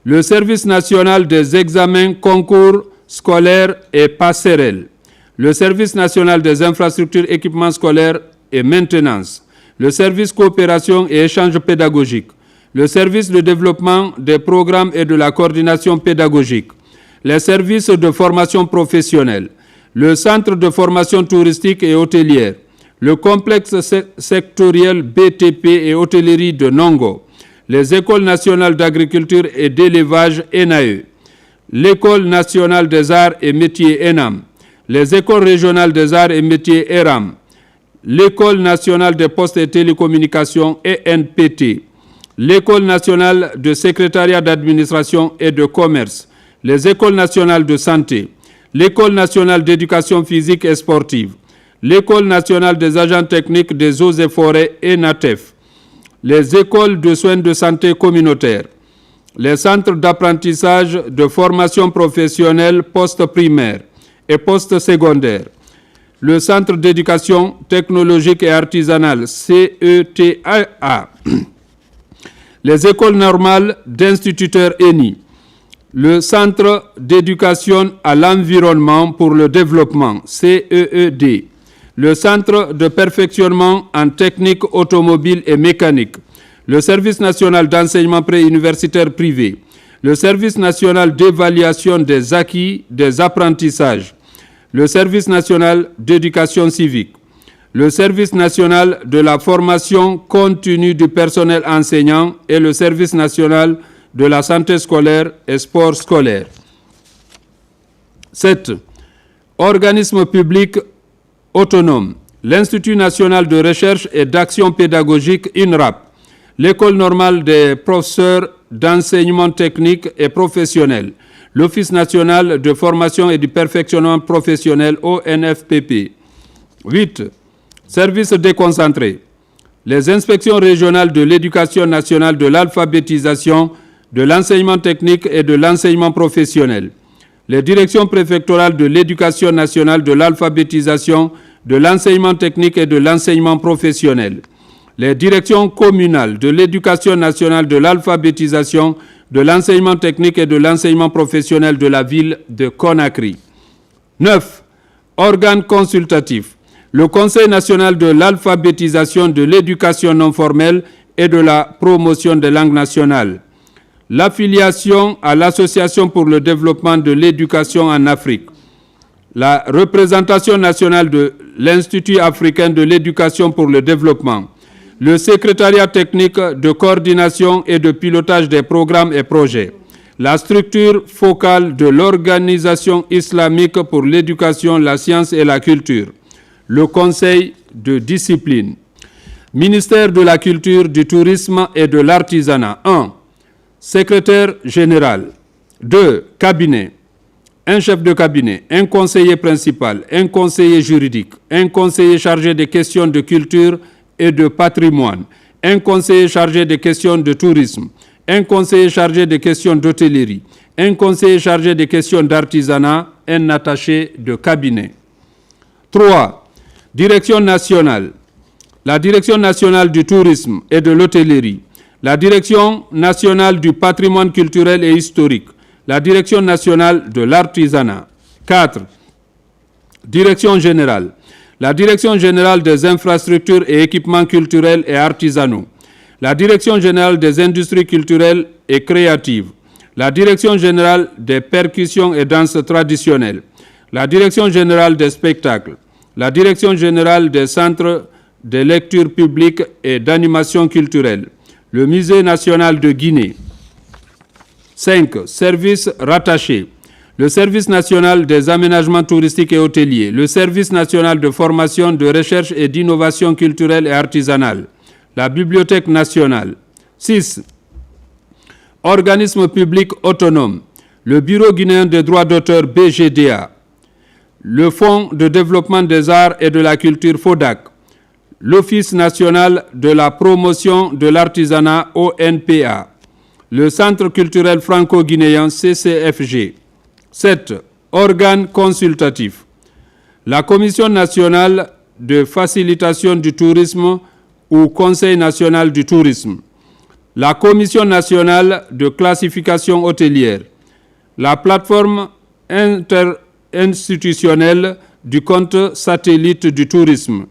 Le Service national des examens, concours scolaires et passerelles. Le Service national des infrastructures, équipements scolaires et maintenance. Le Service coopération et échange pédagogique. Le Service de développement des programmes et de la coordination pédagogique. Les services de formation professionnelle. Le Centre de formation touristique et hôtelière. Le complexe sectoriel BTP et hôtellerie de Nongo. Les écoles nationales d'agriculture et d'élevage ENAE. L'École nationale des arts et métiers ENAM. Les écoles régionales des arts et métiers ERAM, l'École nationale des postes et télécommunications ENPT, l'École nationale de secrétariat d'administration et de commerce, les écoles nationales de santé, l'École nationale d'éducation physique et sportive, l'École nationale des agents techniques des eaux et forêts ENATEF, les écoles de soins de santé communautaires, les centres d'apprentissage de formation professionnelle post-primaire et post-secondaire, le Centre d'éducation technologique et artisanale, CETA, les écoles normales d'instituteurs ENI, le Centre d'éducation à l'environnement pour le développement, CEED, le Centre de perfectionnement en technique automobile et mécanique, le Service national d'enseignement préuniversitaire privé, le Service national d'évaluation des acquis des apprentissages, le Service national d'éducation civique, le Service national de la formation continue du personnel enseignant et le Service national de la santé scolaire et sport scolaire. 7. Organismes publics autonomes, l'Institut national de recherche et d'action pédagogique INRAP, l'École normale des professeurs d'enseignement technique et professionnel, l'Office national de formation et du perfectionnement professionnel ONFPP. 8. Services déconcentrés. Les inspections régionales de l'éducation nationale, de l'alphabétisation, de l'enseignement technique et de l'enseignement professionnel. Les directions préfectorales de l'éducation nationale, de l'alphabétisation, de l'enseignement technique et de l'enseignement professionnel. Les directions communales de l'éducation nationale, de l'alphabétisation, de l'enseignement technique et de l'enseignement professionnel de la ville de Conakry. 9. Organes consultatifs. Le Conseil national de l'alphabétisation, de l'éducation non formelle et de la promotion des langues nationales. L'affiliation à l'Association pour le développement de l'éducation en Afrique. La représentation nationale de l'Institut africain de l'éducation pour le développement. Le secrétariat technique de coordination et de pilotage des programmes et projets, la structure focale de l'Organisation islamique pour l'éducation, la science et la culture, le Conseil de discipline. Ministère de la Culture, du Tourisme et de l'Artisanat. 1. Secrétaire général. 2. Cabinet. Un chef de cabinet, un conseiller principal, un conseiller juridique, un conseiller chargé des questions de culture et de patrimoine, un conseiller chargé des questions de tourisme, un conseiller chargé des questions d'hôtellerie, un conseiller chargé des questions d'artisanat, un attaché de cabinet. 3. Direction nationale. La Direction nationale du tourisme et de l'hôtellerie, la Direction nationale du patrimoine culturel et historique, la Direction nationale de l'artisanat. 4. Direction générale. La Direction générale des infrastructures et équipements culturels et artisanaux, la Direction générale des industries culturelles et créatives, la Direction générale des percussions et danses traditionnelles, la Direction générale des spectacles, la Direction générale des centres de lecture publique et d'animation culturelle, le Musée national de Guinée. 5. Services rattachés. Le Service national des aménagements touristiques et hôteliers, le Service national de formation, de recherche et d'innovation culturelle et artisanale, la Bibliothèque nationale. 6. Organismes publics autonomes, le Bureau guinéen des droits d'auteur BGDA, le Fonds de développement des arts et de la culture FODAC, l'Office national de la promotion de l'artisanat ONPA, le Centre culturel franco-guinéen CCFG. 7. Organes consultatifs. La Commission nationale de facilitation du tourisme ou Conseil national du tourisme. La Commission nationale de classification hôtelière. La plateforme interinstitutionnelle du compte satellite du tourisme.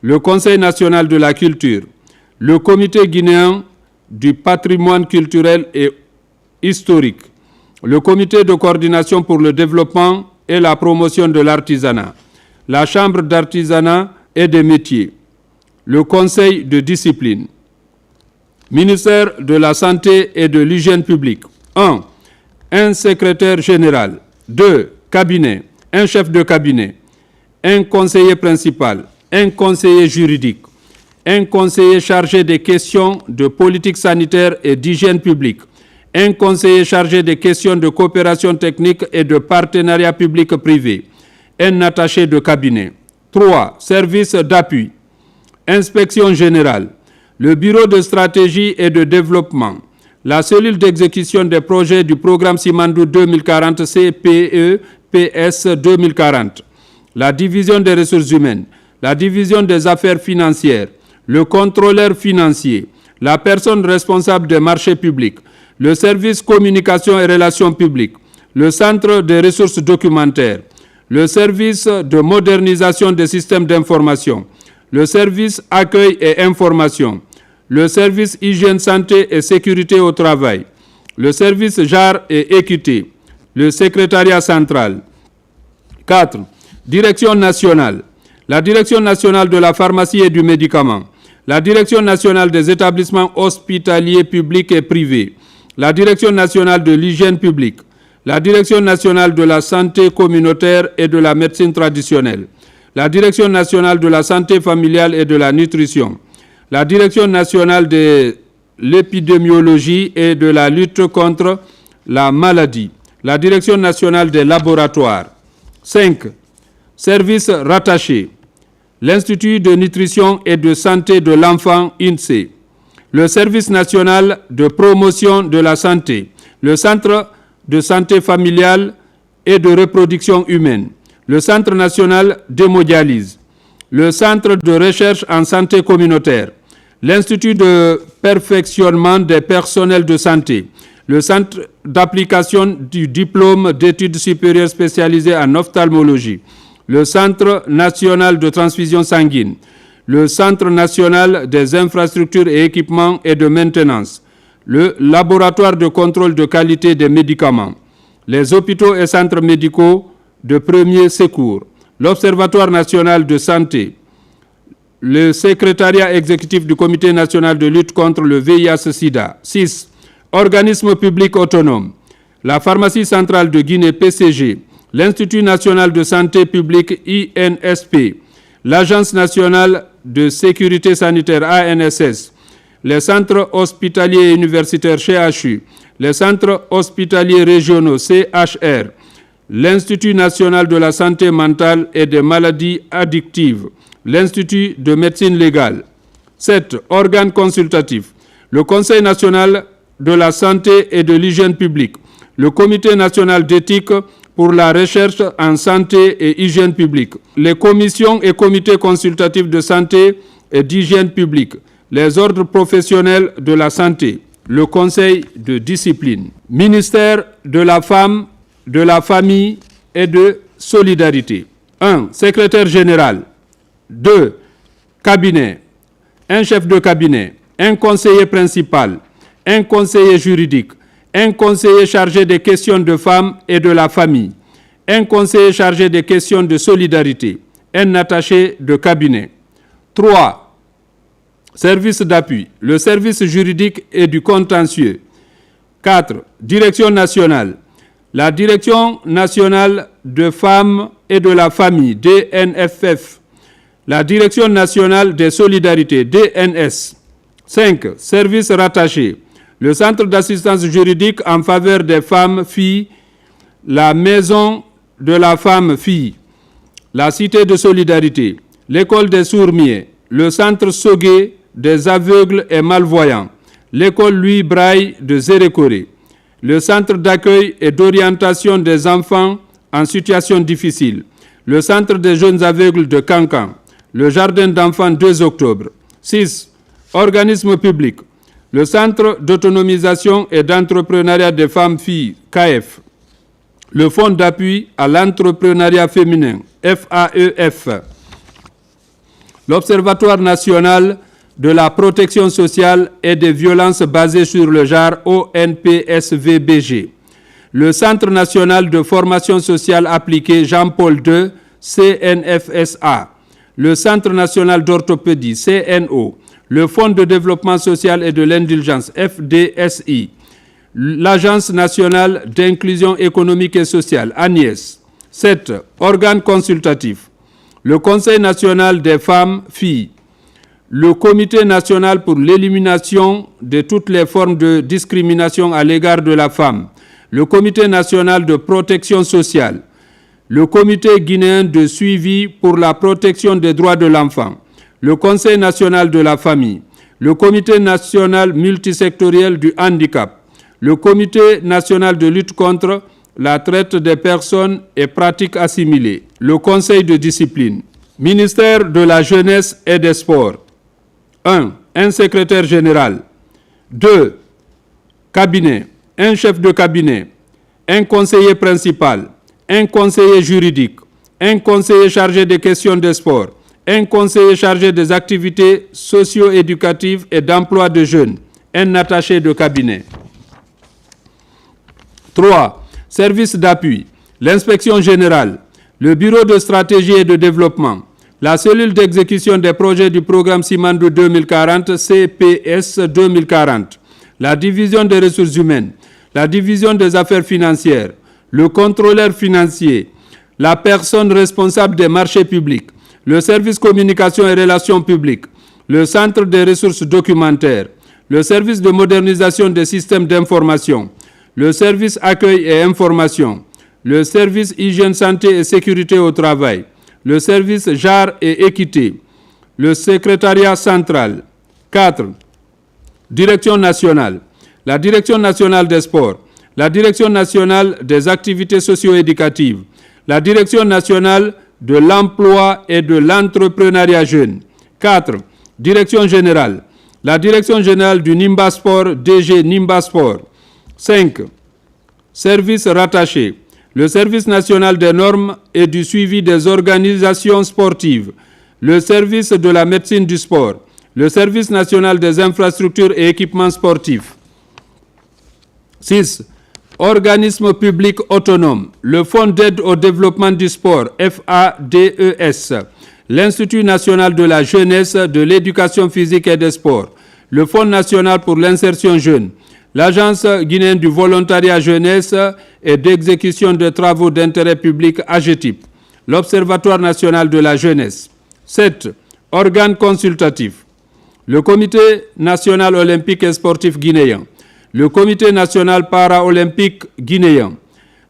Le Conseil national de la culture. Le Comité guinéen du patrimoine culturel et historique. Le Comité de coordination pour le développement et la promotion de l'artisanat, la Chambre d'artisanat et des métiers, le Conseil de discipline. Ministère de la Santé et de l'Hygiène publique. 1. Un secrétaire général. 2. Cabinet. Un chef de cabinet. Un conseiller principal. Un conseiller juridique. Un conseiller chargé des questions de politique sanitaire et d'hygiène publique. Un conseiller chargé des questions de coopération technique et de partenariat public-privé. Un attaché de cabinet. 3. Service d'appui. Inspection générale. Le Bureau de stratégie et de développement. La cellule d'exécution des projets du programme Simandou 2040 CPE-PS 2040. La division des ressources humaines. La division des affaires financières. Le contrôleur financier. La personne responsable des marchés publics. Le service communication et relations publiques, le centre des ressources documentaires, le service de modernisation des systèmes d'information, le service accueil et information, le service hygiène, santé et sécurité au travail, le service genre et équité, le secrétariat central. 4. Direction nationale. La Direction nationale de la pharmacie et du médicament, la Direction nationale des établissements hospitaliers publics et privés, la Direction nationale de l'hygiène publique, la Direction nationale de la santé communautaire et de la médecine traditionnelle, la Direction nationale de la santé familiale et de la nutrition, la Direction nationale de l'épidémiologie et de la lutte contre la maladie, la Direction nationale des laboratoires. 5. Services rattachés. L'Institut de nutrition et de santé de l'enfant INSEE, le Service national de promotion de la santé, le Centre de santé familiale et de reproduction humaine, le Centre national d'hémodialyse, le Centre de recherche en santé communautaire, l'Institut de perfectionnement des personnels de santé, le Centre d'application du diplôme d'études supérieures spécialisées en ophtalmologie, le Centre national de transfusion sanguine, le Centre national des infrastructures et équipements et de maintenance, le laboratoire de contrôle de qualité des médicaments, les hôpitaux et centres médicaux de premier secours, l'Observatoire national de santé, le secrétariat exécutif du Comité national de lutte contre le VIH-Sida. 6. Organismes publics autonomes, la pharmacie centrale de Guinée PCG, l'Institut national de santé publique INSP, l'Agence nationale de sécurité sanitaire ANSS, les centres hospitaliers et universitaires CHU, les centres hospitaliers régionaux CHR, l'Institut national de la santé mentale et des maladies addictives, l'Institut de médecine légale. 7. Organes consultatifs, le Conseil national de la santé et de l'hygiène publique, le Comité national d'éthique pour la recherche en santé et hygiène publique, les commissions et comités consultatifs de santé et d'hygiène publique, les ordres professionnels de la santé, le conseil de discipline, ministère de la femme, de la famille et de solidarité. 1. Secrétaire général. 2. Cabinet. Un chef de cabinet, un conseiller principal, un conseiller juridique, un conseiller chargé des questions de femmes et de la famille, un conseiller chargé des questions de solidarité, un attaché de cabinet. 3. Service d'appui, le service juridique et du contentieux. 4. Direction nationale, la Direction nationale de femmes et de la famille, DNFF, la Direction nationale des solidarités, DNS. 5. Services rattachés, le Centre d'assistance juridique en faveur des femmes-filles, la Maison de la femme-fille, la Cité de solidarité, l'École des sourds-muets, le Centre Sogué des aveugles et malvoyants, l'École Louis Braille de Zérékoré, le Centre d'accueil et d'orientation des enfants en situation difficile, le Centre des jeunes aveugles de Cancan, le Jardin d'enfants 2 octobre. 6. Organismes publics, le Centre d'autonomisation et d'entrepreneuriat des femmes-filles, CAEF, le Fonds d'appui à l'entrepreneuriat féminin, FAEF, l'Observatoire national de la protection sociale et des violences basées sur le genre, ONPSVBG, le Centre national de formation sociale appliquée Jean-Paul II, CNFSA, le Centre national d'orthopédie, CNO, le Fonds de développement social et de l'indulgence, FDSI, l'Agence nationale d'inclusion économique et sociale, ANIES. 7. Organes consultatifs, le Conseil national des femmes-filles, le Comité national pour l'élimination de toutes les formes de discrimination à l'égard de la femme, le Comité national de protection sociale, le Comité guinéen de suivi pour la protection des droits de l'enfant, le Conseil national de la famille, le Comité national multisectoriel du handicap, le Comité national de lutte contre la traite des personnes et pratiques assimilées, le Conseil de discipline, ministère de la Jeunesse et des Sports. 1. Un secrétaire général. 2. Cabinet. Un chef de cabinet. Un conseiller principal. Un conseiller juridique. Un conseiller chargé des questions des sports. Un conseiller chargé des activités socio-éducatives et d'emploi de jeunes. Un attaché de cabinet. 3. Service d'appui. L'inspection générale. Le bureau de stratégie et de développement. La cellule d'exécution des projets du programme Simandou 2040, CPS 2040, la division des ressources humaines, la division des affaires financières, le contrôleur financier, la personne responsable des marchés publics, le service communication et relations publiques, le centre des ressources documentaires, le service de modernisation des systèmes d'information, le service accueil et information, le service hygiène, santé et sécurité au travail, le service genre et équité, le secrétariat central. 4. Direction nationale, la direction nationale des sports, la direction nationale des activités socio-éducatives, la direction nationale de l'emploi et de l'entrepreneuriat jeune. 4. Direction générale, la direction générale du Nimba Sport, DG Nimba Sport. 5. Services rattachés, le service national des normes et du suivi des organisations sportives, le service de la médecine du sport, le service national des infrastructures et équipements sportifs. 6. Organismes publics autonomes, le Fonds d'aide au développement du sport, FADES, l'Institut national de la jeunesse, de l'éducation physique et des sports, le Fonds national pour l'insertion jeune, l'Agence guinéenne du volontariat jeunesse et d'exécution de travaux d'intérêt public AGETIP, l'Observatoire national de la jeunesse. 7. Organes consultatifs, le Comité national olympique et sportif guinéen, le Comité national para-olympique guinéen,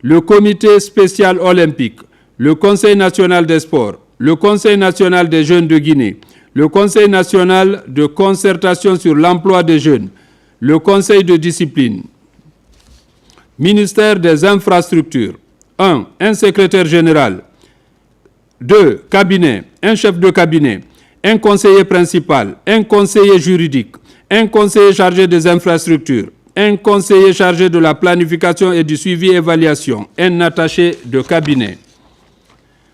le Comité spécial olympique, le Conseil national des sports, le Conseil national des jeunes de Guinée, le Conseil national de concertation sur l'emploi des jeunes, le Conseil de discipline. Ministère des infrastructures. 1. Un secrétaire général. 2. Cabinet. Un chef de cabinet. Un conseiller principal. Un conseiller juridique. Un conseiller chargé des infrastructures. Un conseiller chargé de la planification et du suivi-évaluation. Un attaché de cabinet.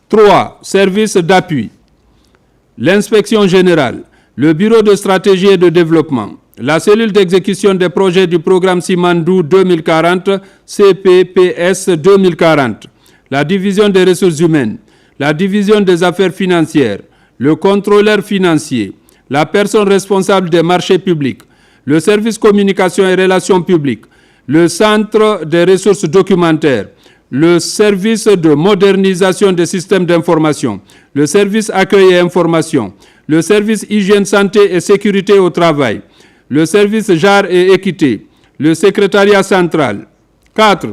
3. Service d'appui. L'inspection générale. Le bureau de stratégie et de développement. la cellule d'exécution des projets du programme Simandou 2040, CPPS 2040, la division des ressources humaines, la division des affaires financières, le contrôleur financier, la personne responsable des marchés publics, le service communication et relations publiques, le centre des ressources documentaires, le service de modernisation des systèmes d'information, le service accueil et information, le service hygiène, santé et sécurité au travail, le service genre et équité, le secrétariat central. 4.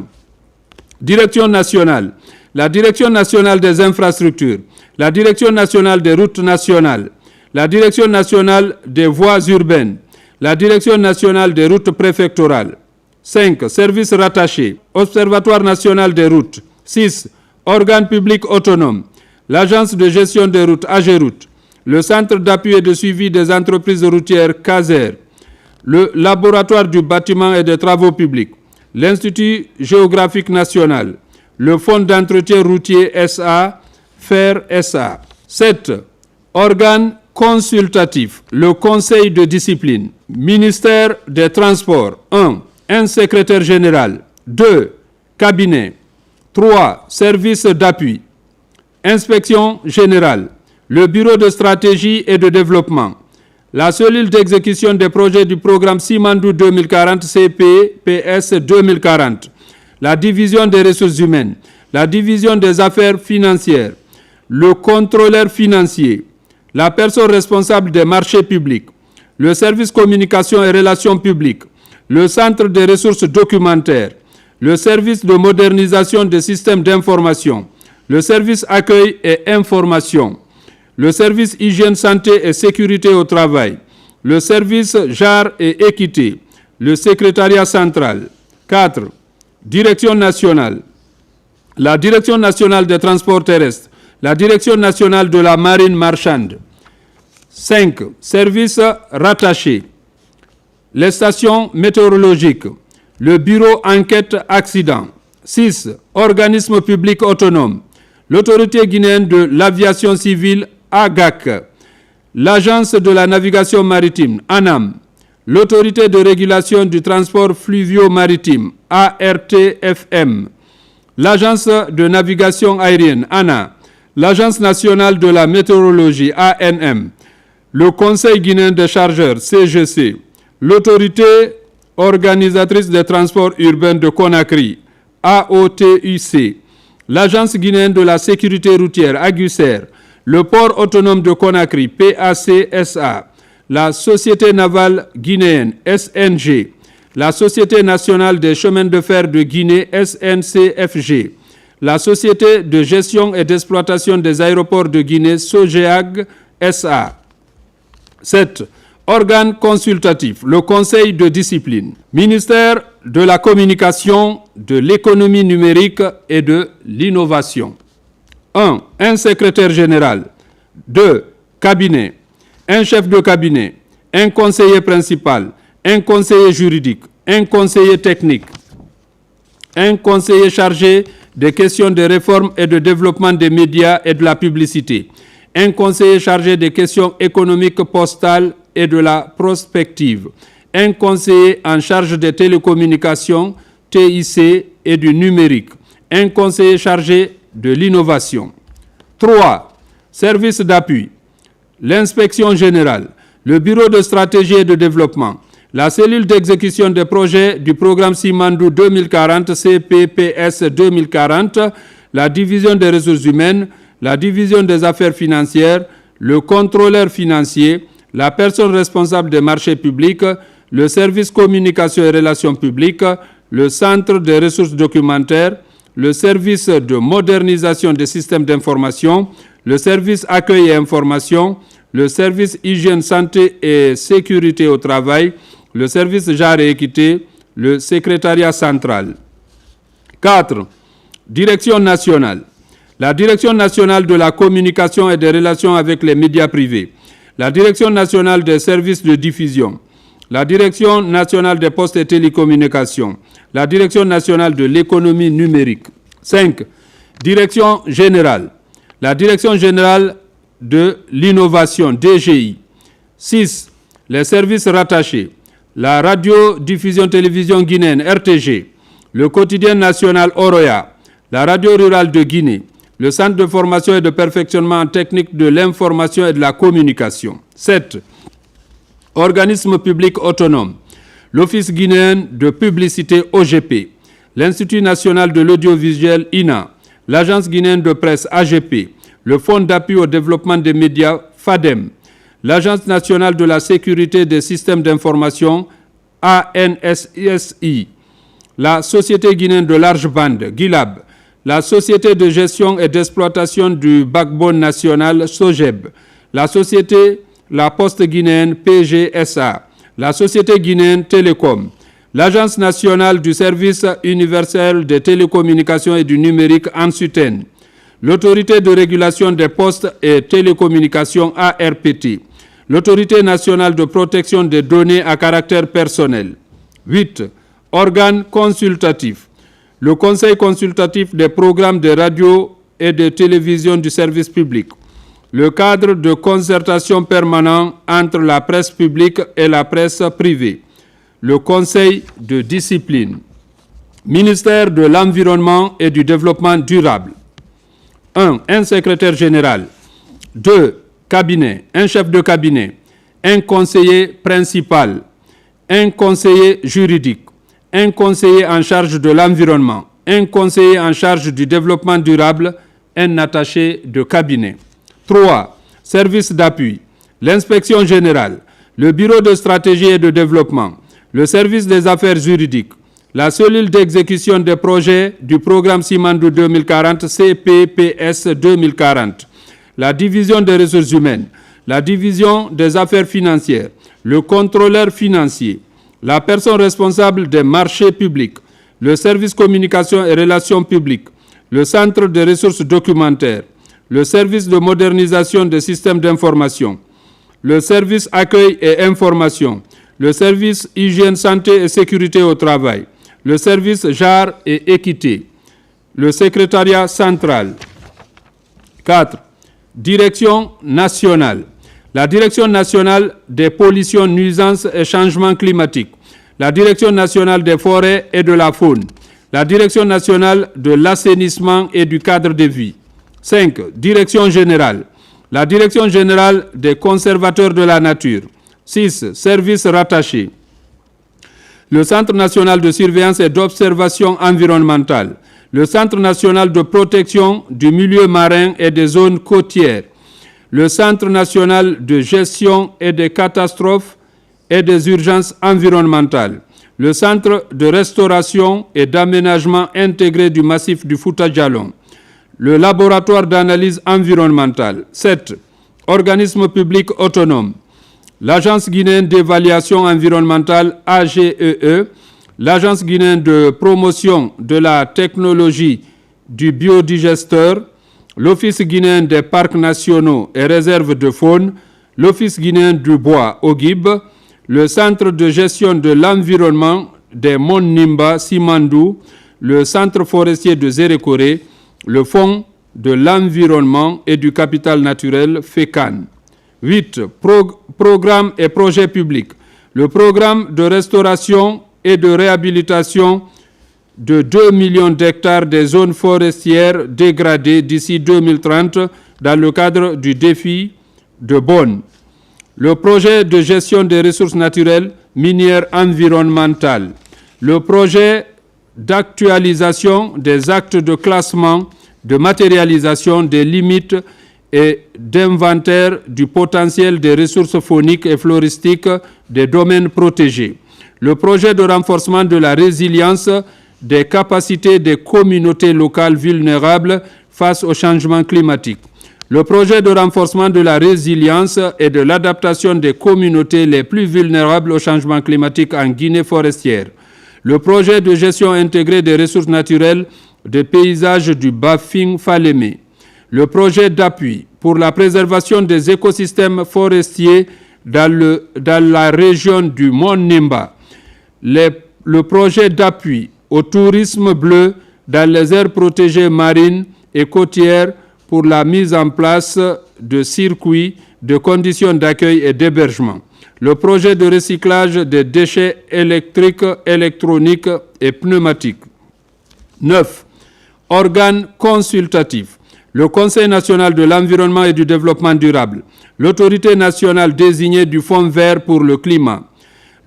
Direction nationale. La Direction nationale des infrastructures, la Direction nationale des routes nationales, la Direction nationale des voies urbaines, la Direction nationale des routes préfectorales. 5. Services rattachés, Observatoire national des routes. 6. Organes publics autonomes, l'Agence de gestion des routes, AGEROUTE, le Centre d'appui et de suivi des entreprises routières, CASER, le Laboratoire du bâtiment et des travaux publics, l'Institut géographique national, le Fonds d'entretien routier SA, FER SA. 7. Organes consultatifs, le Conseil de discipline, Ministère des Transports. 1. Un secrétaire général. 2. Cabinet. 3. Service d'appui. Inspection générale, le Bureau de stratégie et de développement, la cellule d'exécution des projets du programme Simandou 2040, CPPS 2040, la division des ressources humaines, la division des affaires financières, le contrôleur financier, la personne responsable des marchés publics, le service communication et relations publiques, le centre des ressources documentaires, le service de modernisation des systèmes d'information, le service accueil et information, le service hygiène, santé et sécurité au travail, le service genre et équité, le secrétariat central. 4. Direction nationale, la Direction nationale des transports terrestres, la Direction nationale de la marine marchande. 5. Services rattachés, les stations météorologiques, le bureau enquête accident. 6. Organismes publics autonomes, l'autorité guinéenne de l'aviation civile, AGAC, l'agence de la navigation maritime, ANAM, l'autorité de régulation du transport fluvio-maritime, ARTFM, l'agence de navigation aérienne, ANA, l'agence nationale de la météorologie, ANM, le conseil guinéen des chargeurs, CGC, l'autorité organisatrice des transports urbains de Conakry, AOTUC, l'agence guinéenne de la sécurité routière, AGUSER, le port autonome de Conakry, PACSA, la Société navale guinéenne, SNG, la Société nationale des chemins de fer de Guinée, SNCFG, la Société de gestion et d'exploitation des aéroports de Guinée, SOGEAG, SA. 7. Organe consultatif, le Conseil de discipline, Ministère de la communication, de l'économie numérique et de l'innovation. 1. Un secrétaire général. 2. Cabinet. Un chef de cabinet, un conseiller principal, un conseiller juridique, un conseiller technique, un conseiller chargé des questions de réforme et de développement des médias et de la publicité, un conseiller chargé des questions économiques postales et de la prospective, un conseiller en charge des télécommunications, TIC et du numérique, un conseiller chargé de l'innovation. 3. Service d'appui, l'inspection générale, le bureau de stratégie et de développement, la cellule d'exécution des projets du programme Simandou 2040, CPPS 2040, la division des ressources humaines, la division des affaires financières, le contrôleur financier, la personne responsable des marchés publics, le service communication et relations publiques, le centre des ressources documentaires, le service de modernisation des systèmes d'information, le service accueil et information, le service hygiène, santé et sécurité au travail, le service genre et équité, le secrétariat central. 4. Direction nationale. La Direction nationale de la communication et des relations avec les médias privés, la Direction nationale des services de diffusion, la Direction nationale des postes et télécommunications, la Direction nationale de l'économie numérique. 5. Direction générale. La Direction générale de l'innovation, DGI. 6. Les services rattachés. la radio-diffusion-télévision guinéenne RTG, le quotidien national Oroya, la radio rurale de Guinée, le centre de formation et de perfectionnement en technique de l'information et de la communication. 7. Organismes publics autonomes, l'Office guinéen de publicité OGP, l'Institut national de l'audiovisuel INA, l'Agence guinéenne de presse AGP, le Fonds d'appui au développement des médias FADEM, l'Agence nationale de la sécurité des systèmes d'information ANSSI, la Société guinéenne de large bande GILAB, la Société de gestion et d'exploitation du backbone national SOGEB, la Poste guinéenne PGSA, la Société guinéenne Télécom, l'Agence nationale du service universel des télécommunications et du numérique ANSUTEN, l'Autorité de régulation des postes et télécommunications ARPT, l'Autorité nationale de protection des données à caractère personnel. 8. Organes consultatifs, le Conseil consultatif des programmes de radio et de télévision du service public, le cadre de concertation permanent entre la presse publique et la presse privée, le Conseil de discipline, ministère de l'Environnement et du Développement durable. 1. Un secrétaire général. 2. Cabinet, un chef de cabinet, un conseiller principal, un conseiller juridique, un conseiller en charge de l'environnement, un conseiller en charge du développement durable, un attaché de cabinet. 3. Service d'appui, l'inspection générale, le bureau de stratégie et de développement, le service des affaires juridiques, la cellule d'exécution des projets du programme Simandou 2040 CPPS 2040, la division des ressources humaines, la division des affaires financières, le contrôleur financier, la personne responsable des marchés publics, le service communication et relations publiques, le centre de ressources documentaires, le service de modernisation des systèmes d'information, le service accueil et information, le service hygiène, santé et sécurité au travail, le service genre et équité, le secrétariat central. 4. Direction nationale. La Direction nationale des pollutions, nuisances et changements climatiques, la Direction nationale des forêts et de la faune, la Direction nationale de l'assainissement et du cadre de vie. 5. Direction générale. La Direction générale des conservateurs de la nature. 6. Services rattachés. Le Centre national de surveillance et d'observation environnementale, le Centre national de protection du milieu marin et des zones côtières, le Centre national de gestion et des catastrophes et des urgences environnementales, le Centre de restauration et d'aménagement intégré du massif du Fouta Djallon, le laboratoire d'analyse environnementale. 7. Organismes publics autonomes, l'Agence guinéenne d'évaluation environnementale AGEE, l'Agence guinéenne de promotion de la technologie du biodigesteur, l'Office guinéen des parcs nationaux et réserves de faune, l'Office guinéen du bois OGIB, le Centre de gestion de l'environnement des monts Nimba Simandou, le Centre forestier de Zérékoré, le Fonds de l'environnement et du capital naturel FECAN. 8. Programmes et projets publics. Le programme de restauration et de réhabilitation de 2 millions d'hectares des zones forestières dégradées d'ici 2030 dans le cadre du défi de Bonn. Le projet de gestion des ressources naturelles minières environnementales. Le projet d'actualisation des actes de classement, de matérialisation des limites et d'inventaire du potentiel des ressources fauniques et floristiques des domaines protégés. Le projet de renforcement de la résilience des capacités des communautés locales vulnérables face au changement climatique. Le projet de renforcement de la résilience et de l'adaptation des communautés les plus vulnérables au changement climatique en Guinée forestière. Le projet de gestion intégrée des ressources naturelles des paysages du Bafing-Falémé. Le projet d'appui pour la préservation des écosystèmes forestiers dans la région du Mont Nimba. Le projet d'appui au tourisme bleu dans les aires protégées marines et côtières pour la mise en place de circuits de conditions d'accueil et d'hébergement. le projet de recyclage des déchets électriques, électroniques et pneumatiques. 9. Organes consultatifs. Le Conseil national de l'environnement et du développement durable, l'autorité nationale désignée du Fonds vert pour le climat,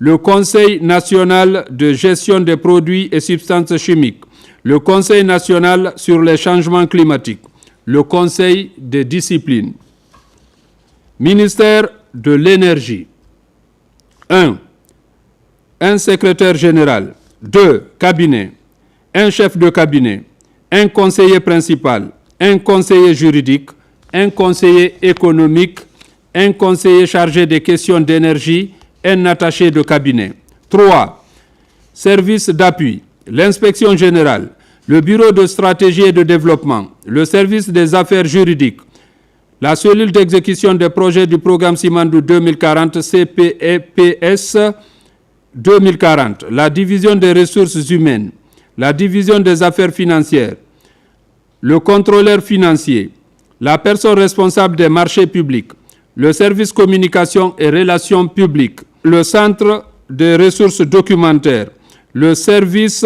le Conseil national de gestion des produits et substances chimiques, le Conseil national sur les changements climatiques, le Conseil des disciplines. Ministère de l'énergie. 1. Un secrétaire général. 2. Cabinet. Un chef de cabinet. Un conseiller principal. Un conseiller juridique, un conseiller économique, un conseiller chargé des questions d'énergie, un attaché de cabinet. 3. Service d'appui, l'inspection générale, le bureau de stratégie et de développement, le service des affaires juridiques, la cellule d'exécution des projets du programme Simandou 2040 CPEPS 2040, la division des ressources humaines, la division des affaires financières, le contrôleur financier, la personne responsable des marchés publics, le service communication et relations publiques, le centre des ressources documentaires, le service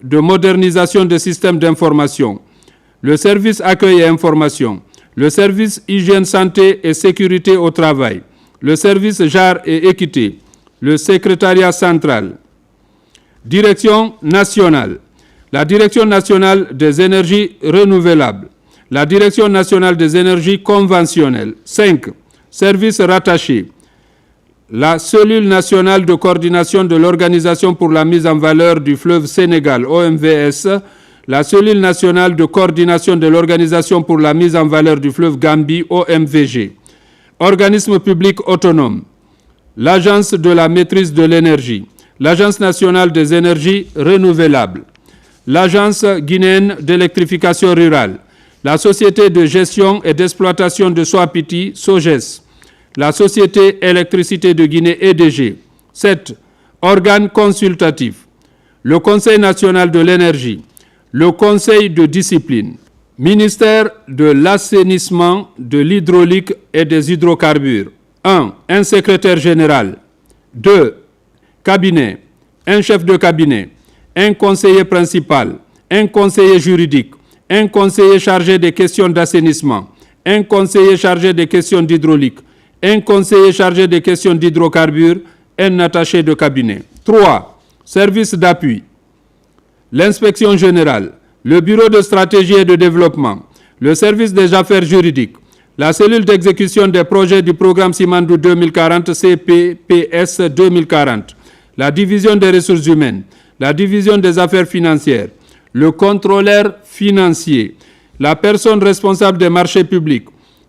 de modernisation des systèmes d'information, le service accueil et information, le service hygiène, santé et sécurité au travail, le service genre et équité, le secrétariat central. Direction nationale. La Direction nationale des énergies renouvelables, la Direction nationale des énergies conventionnelles. 5. Services rattachés. La cellule nationale de coordination de l'Organisation pour la mise en valeur du fleuve Sénégal, OMVS, la cellule nationale de coordination de l'Organisation pour la mise en valeur du fleuve Gambie, OMVG. Organisme public autonome. L'Agence de la maîtrise de l'énergie, l'Agence nationale des énergies renouvelables, l'Agence guinéenne d'électrification rurale, la Société de gestion et d'exploitation de Soapiti, SOGES, la Société électricité de Guinée, EDG. 7. Organes consultatifs, le Conseil national de l'énergie, le Conseil de discipline, ministère de l'assainissement, de l'hydraulique et des hydrocarbures. 1. Un secrétaire général. 2. Cabinet, un chef de cabinet, un conseiller principal, un conseiller juridique, un conseiller chargé des questions d'assainissement, un conseiller chargé des questions d'hydraulique, un conseiller chargé des questions d'hydrocarbures, un attaché de cabinet. 3. Service d'appui, l'inspection générale, le bureau de stratégie et de développement, le service des affaires juridiques, la cellule d'exécution des projets du programme Simandou 2040 CPPS 2040, la division des ressources humaines, la division des affaires financières, le contrôleur financier, la personne responsable des marchés publics,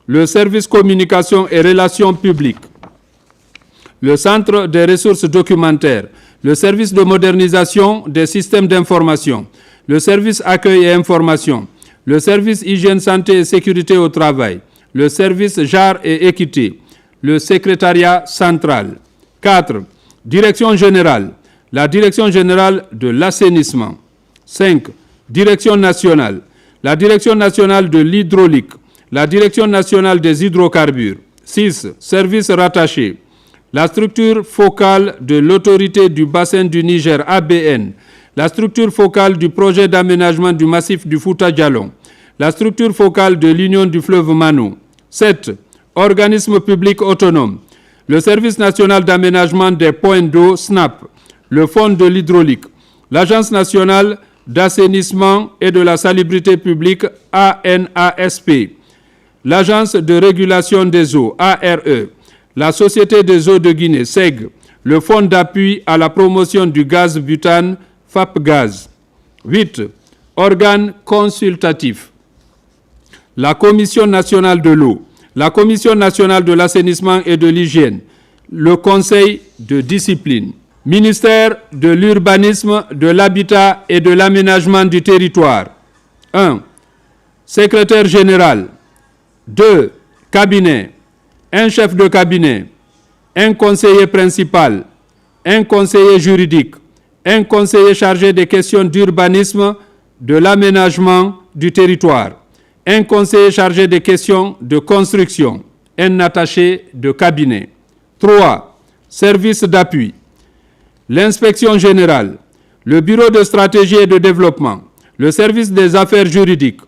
le service communication et relations publiques, le centre des ressources documentaires, le service de modernisation des systèmes d'information, le service accueil et information, le service hygiène, santé et sécurité au travail, le service genre et équité, le secrétariat central. 4. Direction générale, la direction générale de l'assainissement. 5. Direction nationale, la direction nationale de l'hydraulique, la direction nationale des hydrocarbures. 6. Services rattachés, la structure focale de l'autorité du bassin du Niger, ABN, la structure focale du projet d'aménagement du massif du Fouta-Djallon, la structure focale de l'Union du fleuve Mano. 7. Organisme public autonome, le service national d'aménagement des points d'eau, SNAP, le fonds de l'hydraulique, l'Agence nationale d'assainissement et de la salubrité publique, ANASP, l'Agence de régulation des eaux, ARE, la Société des eaux de Guinée, SEG, le Fonds d'appui à la promotion du gaz butane, FAPGaz. 8. Organes consultatifs, la Commission nationale de l'eau, la Commission nationale de l'assainissement et de l'hygiène, le Conseil de discipline, ministère de l'urbanisme, de l'habitat et de l'aménagement du territoire. 1. Secrétaire général. 2. Cabinet, un chef de cabinet, un conseiller principal, un conseiller juridique, un conseiller chargé des questions d'urbanisme, de l'aménagement du territoire, un conseiller chargé des questions de construction, un attaché de cabinet. 3. Services d'appui. L'inspection générale, le bureau de stratégie et de développement, le service des affaires juridiques,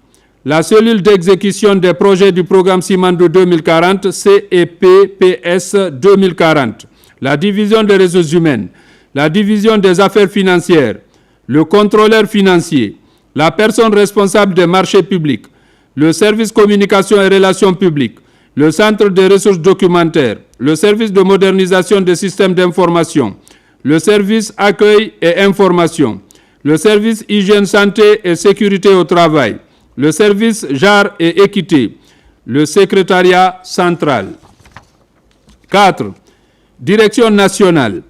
la cellule d'exécution des projets du programme Simandou 2040, CEPPS 2040, la division des ressources humaines, la division des affaires financières, le contrôleur financier, la personne responsable des marchés publics, le service communication et relations publiques, le centre des ressources documentaires, le service de modernisation des systèmes d'information, le service accueil et information, le service hygiène, santé et sécurité au travail, le service genre et équité, le secrétariat central. 4. Direction nationale.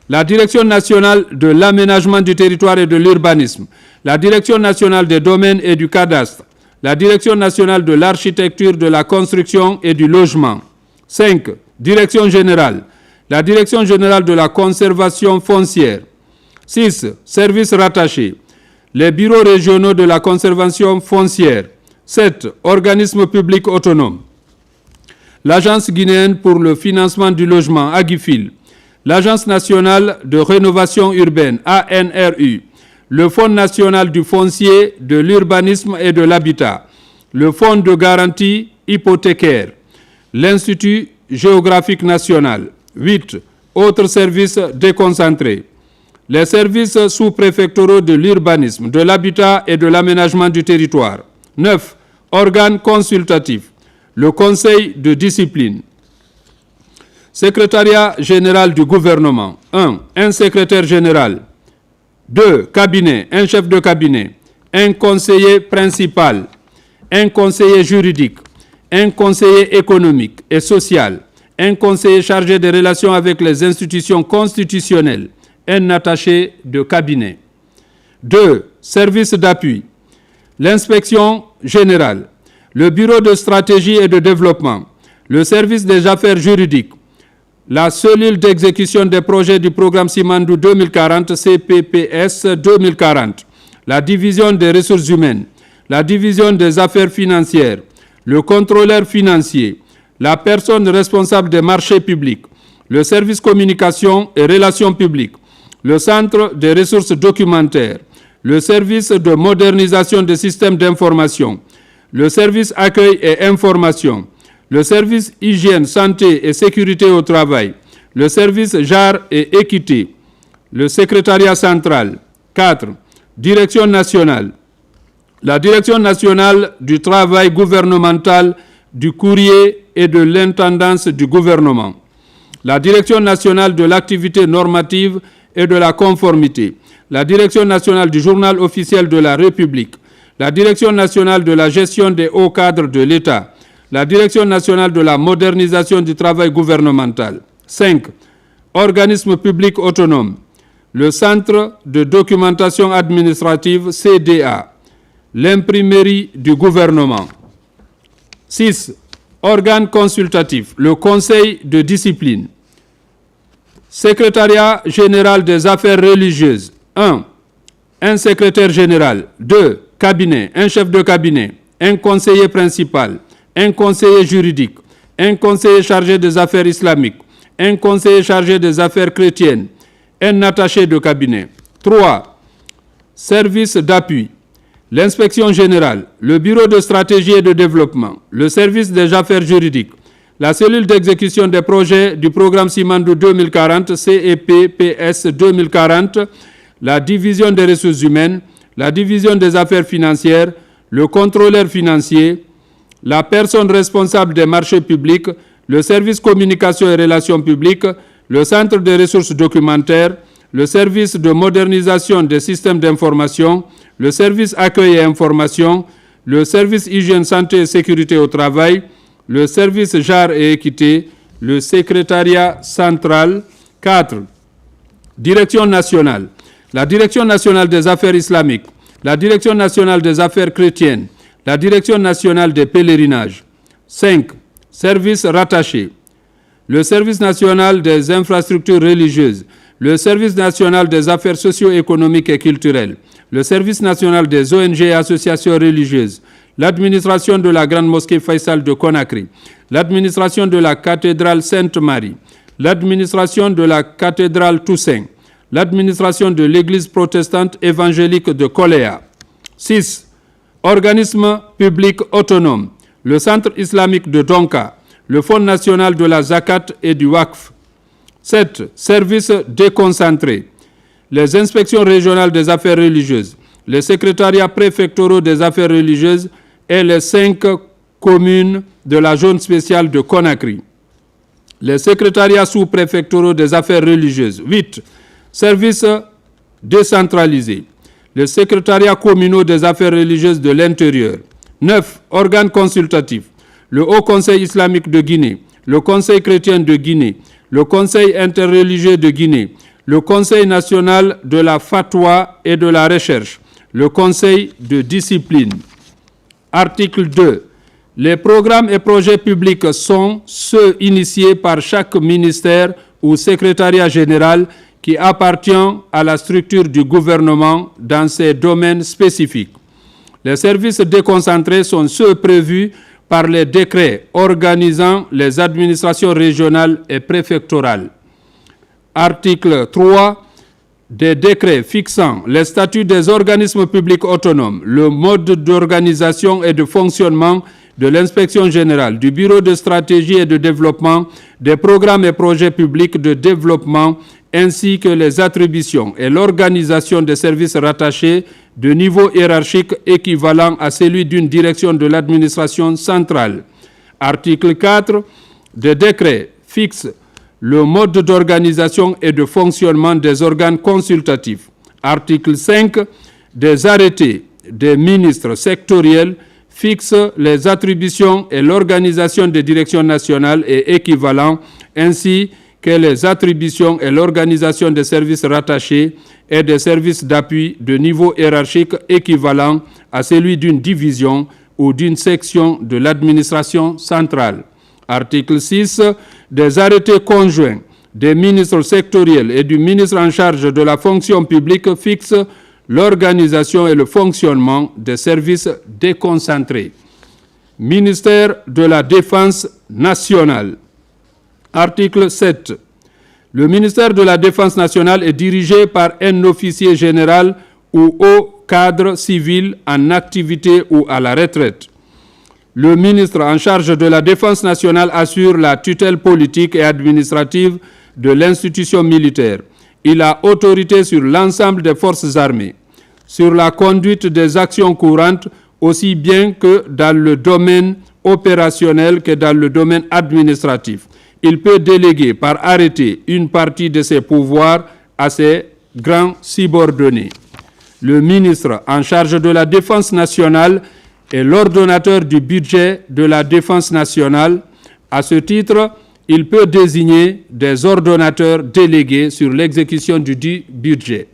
La Direction nationale de l'aménagement du territoire et de l'urbanisme, la Direction nationale des domaines et du cadastre, la Direction nationale de l'architecture, de la construction et du logement. 5. Direction générale. La Direction générale de la conservation foncière. 6. Services rattachés. Les bureaux régionaux de la conservation foncière. 7. Organismes publics autonomes. L'Agence guinéenne pour le financement du logement, AGIFIL. L'Agence nationale de rénovation urbaine, ANRU. Le Fonds national du foncier, de l'urbanisme et de l'habitat. Le Fonds de garantie hypothécaire. L'Institut géographique national. 8. Autres services déconcentrés. Les services sous-préfectoraux de l'urbanisme, de l'habitat et de l'aménagement du territoire. 9. Organes consultatifs. Le Conseil de discipline. Secrétariat général du gouvernement. 1. Un secrétaire général. 2. Cabinet, un chef de cabinet. Un conseiller principal. Un conseiller juridique. Un conseiller économique et social. Un conseiller chargé des relations avec les institutions constitutionnelles. Un attaché de cabinet. 2. Services d'appui. L'inspection générale, le bureau de stratégie et de développement, le service des affaires juridiques, la cellule d'exécution des projets du programme Simandou 2040, CPPS 2040, la division des ressources humaines, la division des affaires financières, le contrôleur financier, la personne responsable des marchés publics, le service communication et relations publiques, le centre des ressources documentaires, le service de modernisation des systèmes d'information, le service accueil et information, le service hygiène, santé et sécurité au travail, le service genre et équité, le secrétariat central. 4. Direction nationale. La Direction nationale du travail gouvernemental, du courrier et de l'intendance du gouvernement. La Direction nationale de l'activité normative et de la conformité, la Direction nationale du journal officiel de la République, la Direction nationale de la gestion des hauts cadres de l'État, la Direction nationale de la modernisation du travail gouvernemental. 5. Organismes publics autonomes, le Centre de documentation administrative, CDA, l'imprimerie du gouvernement. 6. Organes consultatifs, le Conseil de discipline. Secrétariat général des affaires religieuses. 1. Un secrétaire général. 2. Cabinet, un chef de cabinet, un conseiller principal, un conseiller juridique, un conseiller chargé des affaires islamiques, un conseiller chargé des affaires chrétiennes, un attaché de cabinet. 3. Service d'appui. L'inspection générale, le bureau de stratégie et de développement, le service des affaires juridiques, la cellule d'exécution des projets du programme Simandou 2040, CEPPS 2040, la division des ressources humaines, la division des affaires financières, le contrôleur financier, la personne responsable des marchés publics, le service communication et relations publiques, le centre des ressources documentaires, le service de modernisation des systèmes d'information, le service accueil et information, le service hygiène, santé et sécurité au travail, le service genre et équité, le secrétariat central. 4. Direction nationale. La Direction nationale des affaires islamiques, la Direction nationale des affaires chrétiennes, la Direction nationale des pèlerinages. 5. Services rattachés. Le service national des infrastructures religieuses, le service national des affaires socio-économiques et culturelles, le service national des ONG et associations religieuses, l'administration de la Grande Mosquée Faisal de Conakry, l'administration de la cathédrale Sainte-Marie, l'administration de la cathédrale Toussaint, l'administration de l'église protestante évangélique de Koléa. 6. Organismes publics autonomes, le Centre islamique de Donka, le Fonds national de la Zakat et du Waqf. 7. Services déconcentrés, les inspections régionales des affaires religieuses, les secrétariats préfectoraux des affaires religieuses et les 5 communes de la zone spéciale de Conakry. Les secrétariats sous-préfectoraux des affaires religieuses. 8. Services décentralisés, les secrétariats communaux des affaires religieuses de l'intérieur. 9. Organes consultatifs, le Haut Conseil islamique de Guinée, le Conseil chrétien de Guinée, le Conseil interreligieux de Guinée, le Conseil national de la fatwa et de la recherche, le Conseil de discipline. Article 2. Les programmes et projets publics sont ceux initiés par chaque ministère ou secrétariat général qui appartient à la structure du gouvernement dans ses domaines spécifiques. Les services déconcentrés sont ceux prévus par les décrets organisant les administrations régionales et préfectorales. Article 3. Des décrets fixant les statuts des organismes publics autonomes, le mode d'organisation et de fonctionnement de l'inspection générale, du bureau de stratégie et de développement, des programmes et projets publics de développement, ainsi que les attributions et l'organisation des services rattachés de niveau hiérarchique équivalent à celui d'une direction de l'administration centrale. Article 4. Des décrets fixent le mode d'organisation et de fonctionnement des organes consultatifs. Article 5. Des arrêtés des ministres sectoriels fixent les attributions et l'organisation des directions nationales et équivalents, ainsi que les attributions et l'organisation des services rattachés et des services d'appui de niveau hiérarchique équivalent à celui d'une division ou d'une section de l'administration centrale. Article 6. Des arrêtés conjoints des ministres sectoriels et du ministre en charge de la fonction publique fixent l'organisation et le fonctionnement des services déconcentrés. Ministère de la Défense nationale. Article 7. Le ministère de la Défense nationale est dirigé par un officier général ou haut cadre civil en activité ou à la retraite. Le ministre en charge de la Défense nationale assure la tutelle politique et administrative de l'institution militaire. Il a autorité sur l'ensemble des forces armées, sur la conduite des actions courantes, aussi bien que dans le domaine opérationnel que dans le domaine administratif. Il peut déléguer par arrêté une partie de ses pouvoirs à ses grands subordonnés. Le ministre en charge de la Défense nationale est l'ordonnateur du budget de la Défense nationale. À ce titre, il peut désigner des ordonnateurs délégués sur l'exécution du dit budget.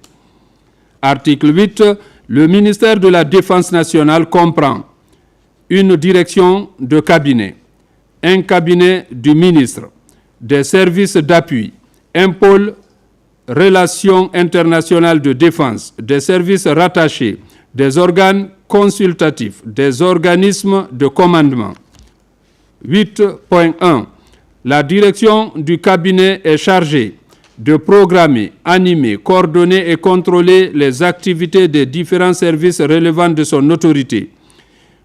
Article 8. Le ministère de la Défense nationale comprend une direction de cabinet, un cabinet du ministre, des services d'appui, un pôle relations internationales de défense, des services rattachés, des organes consultatifs, des organismes de commandement. 8.1. La direction du cabinet est chargée de programmer, animer, coordonner et contrôler les activités des différents services relevant de son autorité.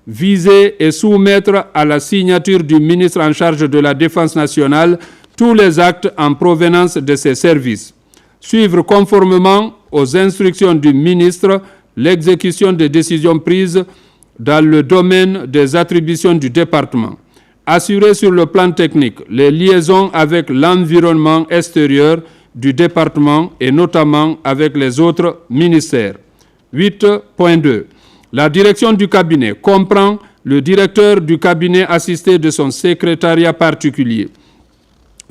Viser et soumettre à la signature du ministre en charge de la Défense nationale tous les actes en provenance de ces services. Suivre conformément aux instructions du ministre l'exécution des décisions prises dans le domaine des attributions du département. Assurer sur le plan technique les liaisons avec l'environnement extérieur du département et notamment avec les autres ministères. 8.2. La direction du cabinet comprend le directeur du cabinet assisté de son secrétariat particulier.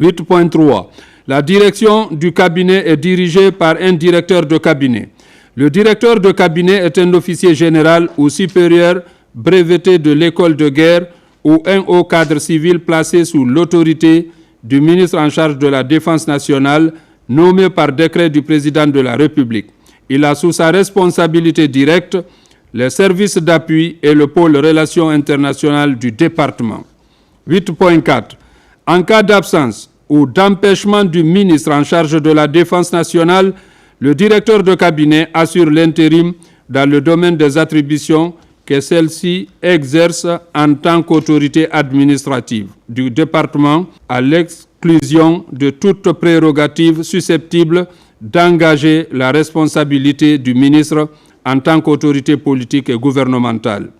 8.3. La direction du cabinet est dirigée par un directeur de cabinet. Le directeur de cabinet est un officier général ou supérieur breveté de l'école de guerre ou un haut cadre civil placé sous l'autorité du ministre en charge de la Défense nationale, nommé par décret du président de la République. Il a sous sa responsabilité directe les services d'appui et le pôle relations internationales du département. 8.4. En cas d'absence ou d'empêchement du ministre en charge de la Défense nationale, le directeur de cabinet assure l'intérim dans le domaine des attributions que celle-ci exerce en tant qu'autorité administrative du département, à l'exclusion de toute prérogative susceptible d'engager la responsabilité du ministre en tant qu'autorité politique et gouvernementale.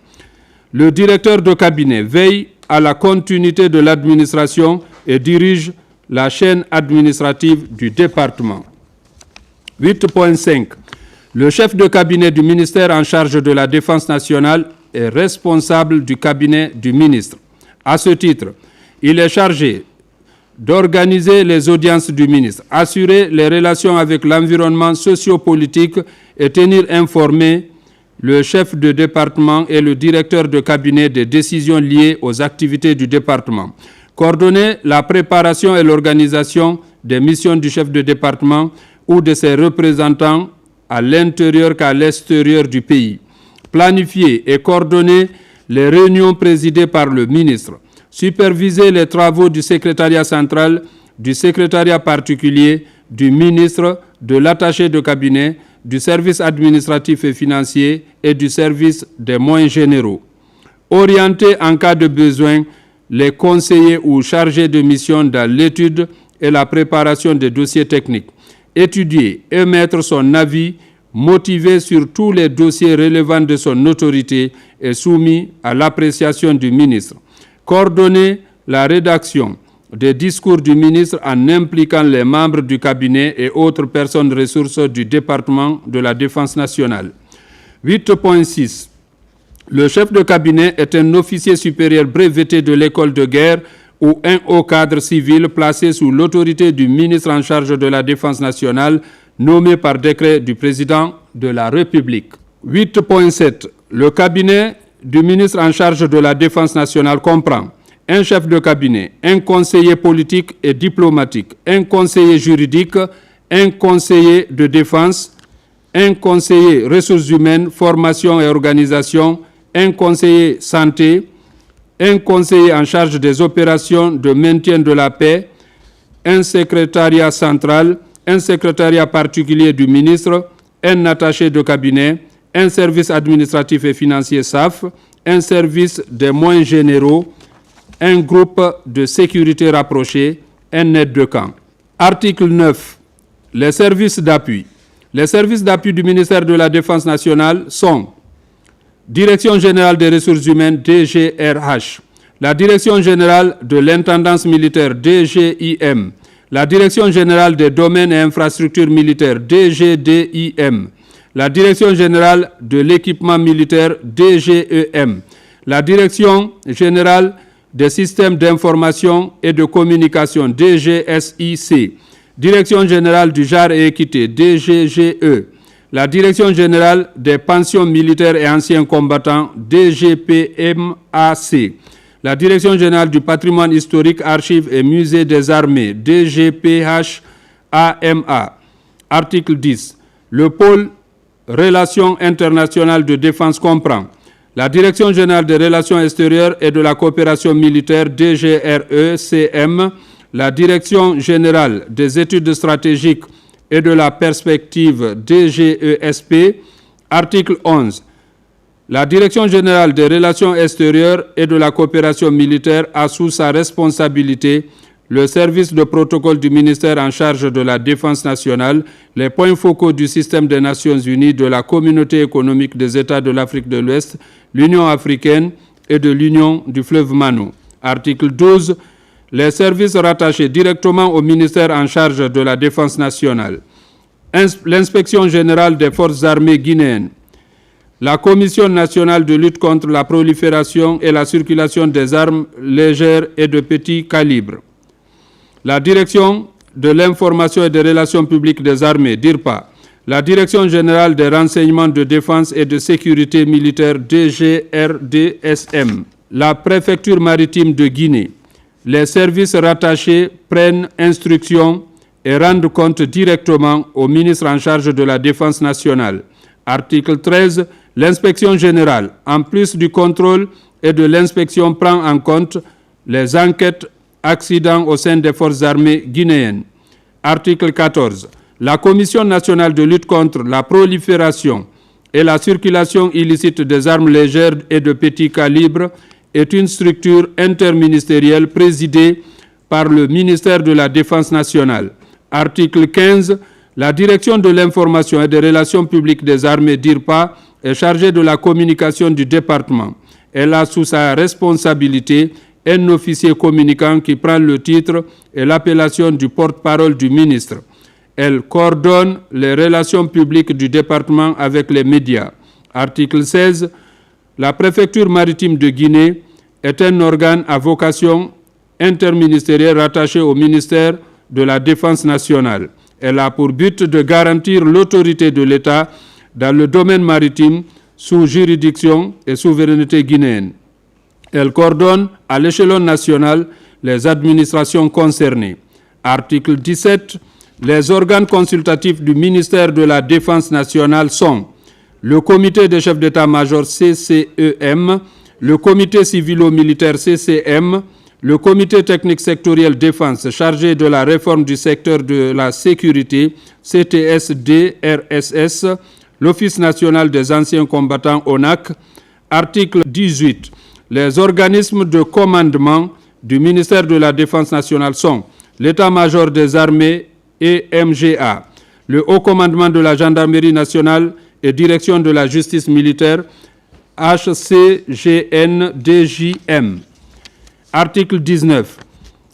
Le directeur de cabinet veille à la continuité de l'administration et dirige la chaîne administrative du département. 8.5. Le chef de cabinet du ministère en charge de la Défense nationale est responsable du cabinet du ministre. À ce titre, il est chargé d'organiser les audiences du ministre, assurer les relations avec l'environnement sociopolitique et tenir informé le chef de département et le directeur de cabinet des décisions liées aux activités du département. Coordonner la préparation et l'organisation des missions du chef de département ou de ses représentants à l'intérieur qu'à l'extérieur du pays. Planifier et coordonner les réunions présidées par le ministre. Superviser les travaux du secrétariat central, du secrétariat particulier, du ministre, de l'attaché de cabinet, du service administratif et financier et du service des moyens généraux. Orienter en cas de besoin les conseillers ou chargés de mission dans l'étude et la préparation des dossiers techniques. Étudier, émettre son avis, motivé sur tous les dossiers relevant de son autorité et soumis à l'appréciation du ministre. Coordonner la rédaction des discours du ministre en impliquant les membres du cabinet et autres personnes ressources du département de la Défense nationale. 8.6. Le chef de cabinet est un officier supérieur breveté de l'école de guerre ou un haut cadre civil placé sous l'autorité du ministre en charge de la Défense nationale, nommé par décret du président de la République. 8.7. Le cabinet du ministre en charge de la Défense nationale comprend un chef de cabinet, un conseiller politique et diplomatique, un conseiller juridique, un conseiller de défense, un conseiller ressources humaines, formation et organisation, un conseiller santé, un conseiller en charge des opérations de maintien de la paix, un secrétariat central, un secrétariat particulier du ministre, un attaché de cabinet, un service administratif et financier SAF, un service des moyens généraux, un groupe de sécurité rapproché, un aide de camp. Article 9. Les services d'appui. Les services d'appui du ministère de la Défense nationale sont Direction générale des ressources humaines, DGRH, la Direction générale de l'intendance militaire, DGIM, la Direction générale des domaines et infrastructures militaires, DGDIM, la Direction générale de l'équipement militaire, DGEM, la Direction générale des systèmes d'information et de communication, DGSIC, Direction générale du genre et équité, DGGE, la Direction générale des pensions militaires et anciens combattants, DGPMAC, la Direction générale du patrimoine historique, archives et musées des armées, DGPHAMA. Article 10. Le pôle Relations internationales de défense comprend la Direction générale des relations extérieures et de la coopération militaire, DGRE-CM, la Direction générale des études stratégiques et de la perspective, DGESP. Article 11. La Direction générale des relations extérieures et de la coopération militaire a sous sa responsabilité le service de protocole du ministère en charge de la Défense nationale, les points focaux du système des Nations unies, de la Communauté économique des États de l'Afrique de l'Ouest, l'Union africaine et de l'Union du fleuve Mano. Article 12. Les services rattachés directement au ministère en charge de la Défense nationale. L'inspection générale des forces armées guinéennes. La Commission nationale de lutte contre la prolifération et la circulation des armes légères et de petit calibre. La Direction de l'information et des relations publiques des armées, DIRPA. La Direction générale des renseignements de défense et de sécurité militaire, DGRDSM. La préfecture maritime de Guinée. Les services rattachés prennent instruction et rendent compte directement au ministre en charge de la Défense nationale. Article 13. L'inspection générale, en plus du contrôle et de l'inspection, prend en compte les enquêtes accidents au sein des forces armées guinéennes. Article 14. La Commission nationale de lutte contre la prolifération et la circulation illicite des armes légères et de petit calibre est une structure interministérielle présidée par le ministère de la Défense nationale. Article 15. La Direction de l'information et des relations publiques des armées (DIRPA) est chargée de la communication du département. Elle a sous sa responsabilité un officier communicant qui prend le titre et l'appellation du porte-parole du ministre. Elle coordonne les relations publiques du département avec les médias. Article 16. La préfecture maritime de Guinée est un organe à vocation interministérielle rattaché au ministère de la Défense nationale. Elle a pour but de garantir l'autorité de l'État dans le domaine maritime sous juridiction et souveraineté guinéenne. Elle coordonne à l'échelon national les administrations concernées. Article 17. Les organes consultatifs du ministère de la Défense nationale sont le comité des chefs d'état-major CCEM, le comité civilo-militaire CCM, le comité technique sectoriel défense chargé de la réforme du secteur de la sécurité CTSD-RSS, l'Office national des anciens combattants ONAC. Article 18. Les organismes de commandement du ministère de la Défense nationale sont l'état-major des armées et MGA, le haut commandement de la gendarmerie nationale et direction de la justice militaire HCGN-DJM. Article 19.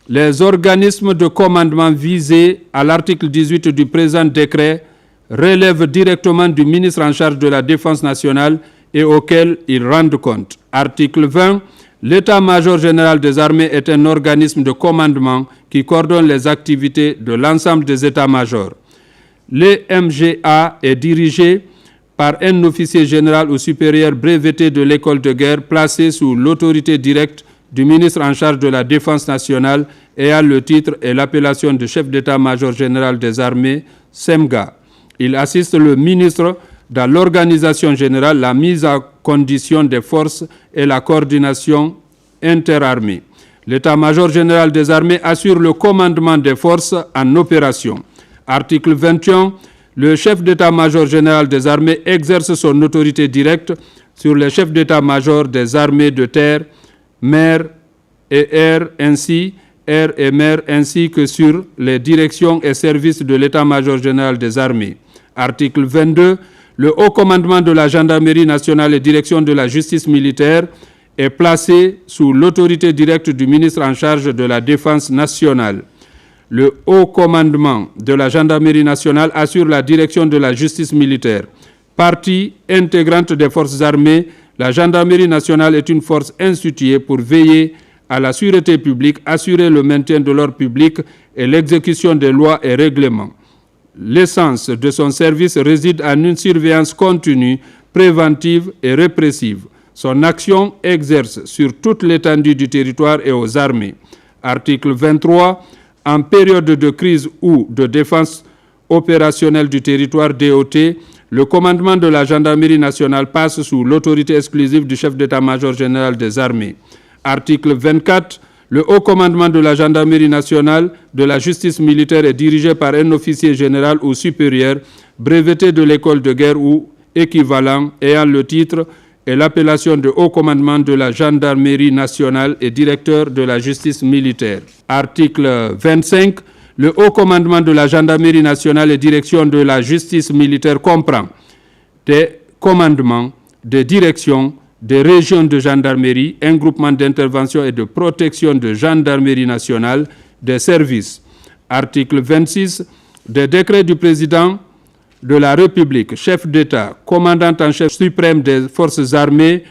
Les organismes de commandement visés à l'article 18 du présent décret relèvent directement du ministre en charge de la Défense nationale et auxquels ils rendent compte. Article 20. L'état-major général des armées est un organisme de commandement qui coordonne les activités de l'ensemble des états-majors. Le MGA est dirigé par un officier général ou supérieur breveté de l'école de guerre placé sous l'autorité directe du ministre en charge de la Défense nationale ayant le titre et l'appellation de chef d'état-major général des armées, SEMGA. Il assiste le ministre dans l'organisation générale, la mise en condition des forces et la coordination interarmée. L'état-major général des armées assure le commandement des forces en opération. Article 21. Le chef d'état-major général des armées exerce son autorité directe sur les chefs d'état-major des armées de terre, mer et air ainsi que sur les directions et services de l'état-major général des armées. Article 22. Le haut commandement de la gendarmerie nationale et direction de la justice militaire est placé sous l'autorité directe du ministre en charge de la Défense nationale. Le haut commandement de la gendarmerie nationale assure la direction de la justice militaire. Partie intégrante des forces armées, la gendarmerie nationale est une force instituée pour veiller à la sûreté publique, assurer le maintien de l'ordre public et l'exécution des lois et règlements. L'essence de son service réside en une surveillance continue, préventive et répressive. Son action exerce sur toute l'étendue du territoire et aux armées. Article 23. En période de crise ou de défense opérationnelle du territoire DOT, le commandement de la gendarmerie nationale passe sous l'autorité exclusive du chef d'état-major général des armées. Article 24. Le haut commandement de la gendarmerie nationale de la justice militaire est dirigé par un officier général ou supérieur, breveté de l'école de guerre ou équivalent, ayant le titre et l'appellation de haut commandement de la gendarmerie nationale et directeur de la justice militaire. Article 25. Le haut commandement de la gendarmerie nationale et direction de la justice militaire comprend des commandements, des directions, des régions de gendarmerie, un groupement d'intervention et de protection de gendarmerie nationale, des services. Article 26. Des décrets du président de la République, chef d'État, commandant en chef suprême des forces armées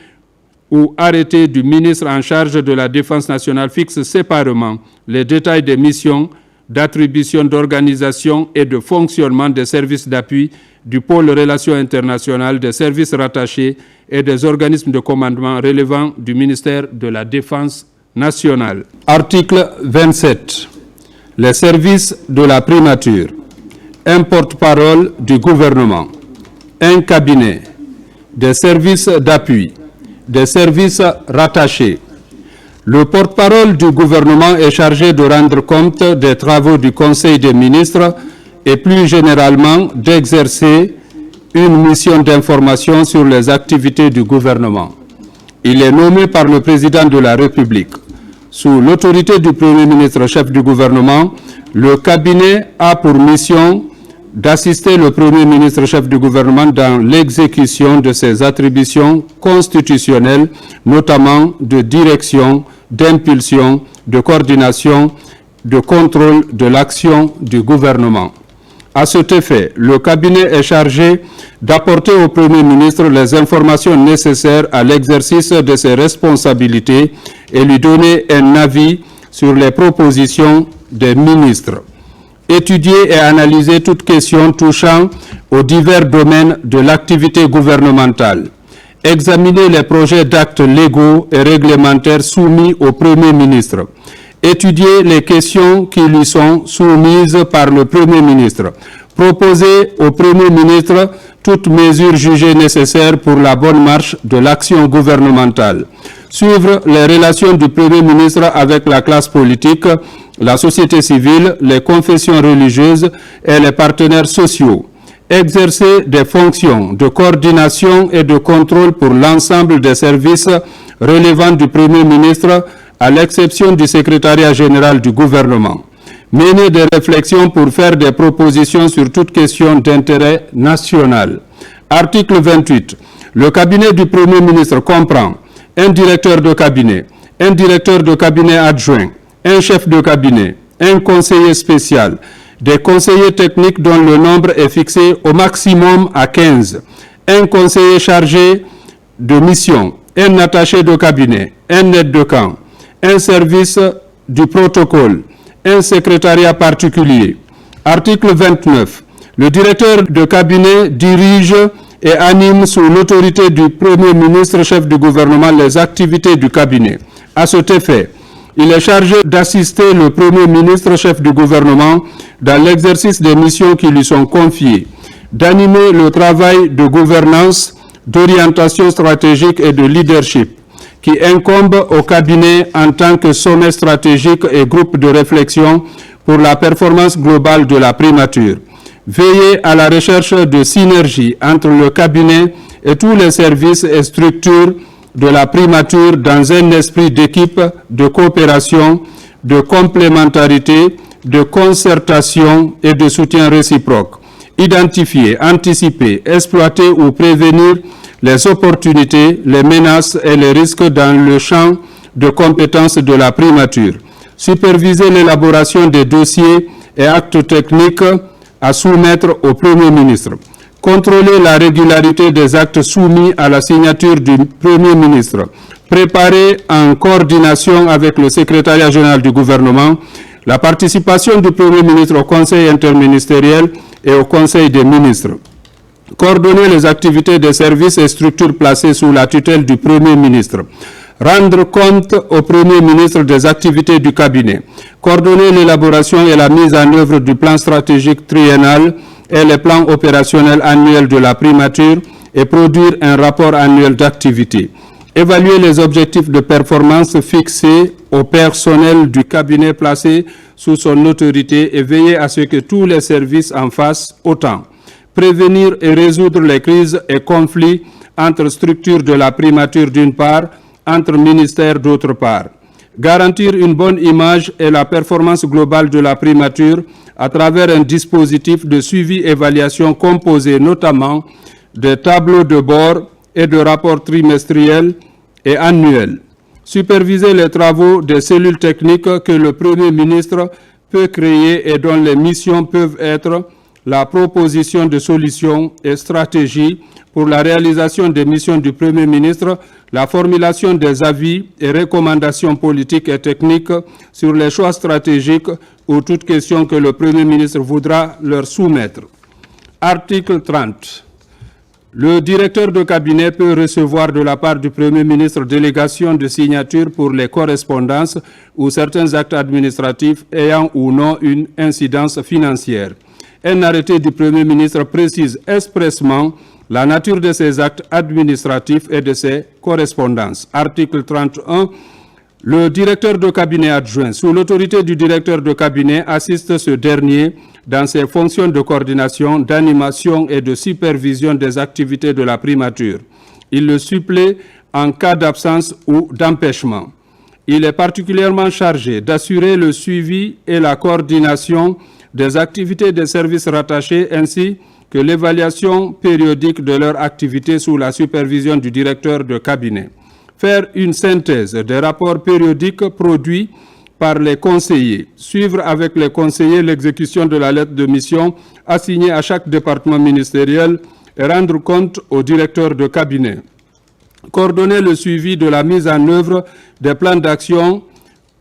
ou arrêté du ministre en charge de la Défense nationale fixent séparément les détails des missions, d'attribution, d'organisation et de fonctionnement des services d'appui du pôle relations internationales, des services rattachés et des organismes de commandement relevant du ministère de la Défense nationale. Article 27. Les services de la primature. Un porte-parole du gouvernement. Un cabinet. Des services d'appui. Des services rattachés. Le porte-parole du gouvernement est chargé de rendre compte des travaux du Conseil des ministres et plus généralement d'exercer une mission d'information sur les activités du gouvernement. Il est nommé par le président de la République. Sous l'autorité du Premier ministre chef du gouvernement, le cabinet a pour mission d'assister le Premier ministre chef du gouvernement dans l'exécution de ses attributions constitutionnelles, notamment de direction, d'impulsion, de coordination, de contrôle de l'action du gouvernement. À cet effet, le cabinet est chargé d'apporter au Premier ministre les informations nécessaires à l'exercice de ses responsabilités et lui donner un avis sur les propositions des ministres. Étudier et analyser toutes questions touchant aux divers domaines de l'activité gouvernementale. Examiner les projets d'actes légaux et réglementaires soumis au Premier ministre. Étudier les questions qui lui sont soumises par le Premier ministre. Proposer au Premier ministre toutes mesures jugées nécessaires pour la bonne marche de l'action gouvernementale. Suivre les relations du Premier ministre avec la classe politique, la société civile, les confessions religieuses et les partenaires sociaux. Exercer des fonctions de coordination et de contrôle pour l'ensemble des services relevant du Premier ministre, à l'exception du secrétariat général du gouvernement. Mener des réflexions pour faire des propositions sur toute question d'intérêt national. Article 28. Le cabinet du Premier ministre comprend un directeur de cabinet, un directeur de cabinet adjoint, un chef de cabinet, un conseiller spécial, des conseillers techniques dont le nombre est fixé au maximum à 15, un conseiller chargé de mission, un attaché de cabinet, un aide de camp, un service du protocole, un secrétariat particulier. Article 29. Le directeur de cabinet dirige et anime sous l'autorité du Premier ministre chef du gouvernement les activités du cabinet. À cet effet, il est chargé d'assister le Premier ministre chef du gouvernement dans l'exercice des missions qui lui sont confiées, d'animer le travail de gouvernance, d'orientation stratégique et de leadership qui incombe au cabinet en tant que sommet stratégique et groupe de réflexion pour la performance globale de la primature. Veiller à la recherche de synergie entre le cabinet et tous les services et structures de la primature dans un esprit d'équipe, de coopération, de complémentarité, de concertation et de soutien réciproque. Identifier, anticiper, exploiter ou prévenir les opportunités, les menaces et les risques dans le champ de compétences de la primature. Superviser l'élaboration des dossiers et actes techniques à soumettre au Premier ministre. Contrôler la régularité des actes soumis à la signature du Premier ministre. Préparer en coordination avec le secrétariat général du gouvernement la participation du Premier ministre au Conseil interministériel et au Conseil des ministres. Coordonner les activités des services et structures placées sous la tutelle du Premier ministre. Rendre compte au Premier ministre des activités du cabinet. Coordonner l'élaboration et la mise en œuvre du plan stratégique triennal et les plans opérationnels annuels de la primature et produire un rapport annuel d'activité. Évaluer les objectifs de performance fixés au personnel du cabinet placé sous son autorité et veiller à ce que tous les services en fassent autant. Prévenir et résoudre les crises et conflits entre structures de la primature d'une part, entre ministères d'autre part. Garantir une bonne image et la performance globale de la primature à travers un dispositif de suivi-évaluation composé notamment de tableaux de bord et de rapports trimestriels et annuels. Superviser les travaux des cellules techniques que le Premier ministre peut créer et dont les missions peuvent être la proposition de solutions et stratégies pour la réalisation des missions du Premier ministre, la formulation des avis et recommandations politiques et techniques sur les choix stratégiques ou toute question que le Premier ministre voudra leur soumettre. Article 30. Le directeur de cabinet peut recevoir de la part du Premier ministre délégation de signature pour les correspondances ou certains actes administratifs ayant ou non une incidence financière. Un arrêté du Premier ministre précise expressément la nature de ces actes administratifs et de ces correspondances. Article 31. Le directeur de cabinet adjoint, sous l'autorité du directeur de cabinet, assiste ce dernier dans ses fonctions de coordination, d'animation et de supervision des activités de la primature. Il le supplée en cas d'absence ou d'empêchement. Il est particulièrement chargé d'assurer le suivi et la coordination des activités des services rattachés ainsi que l'évaluation périodique de leur activité sous la supervision du directeur de cabinet. Faire une synthèse des rapports périodiques produits par les conseillers. Suivre avec les conseillers l'exécution de la lettre de mission assignée à chaque département ministériel et rendre compte au directeur de cabinet. Coordonner le suivi de la mise en œuvre des plans d'action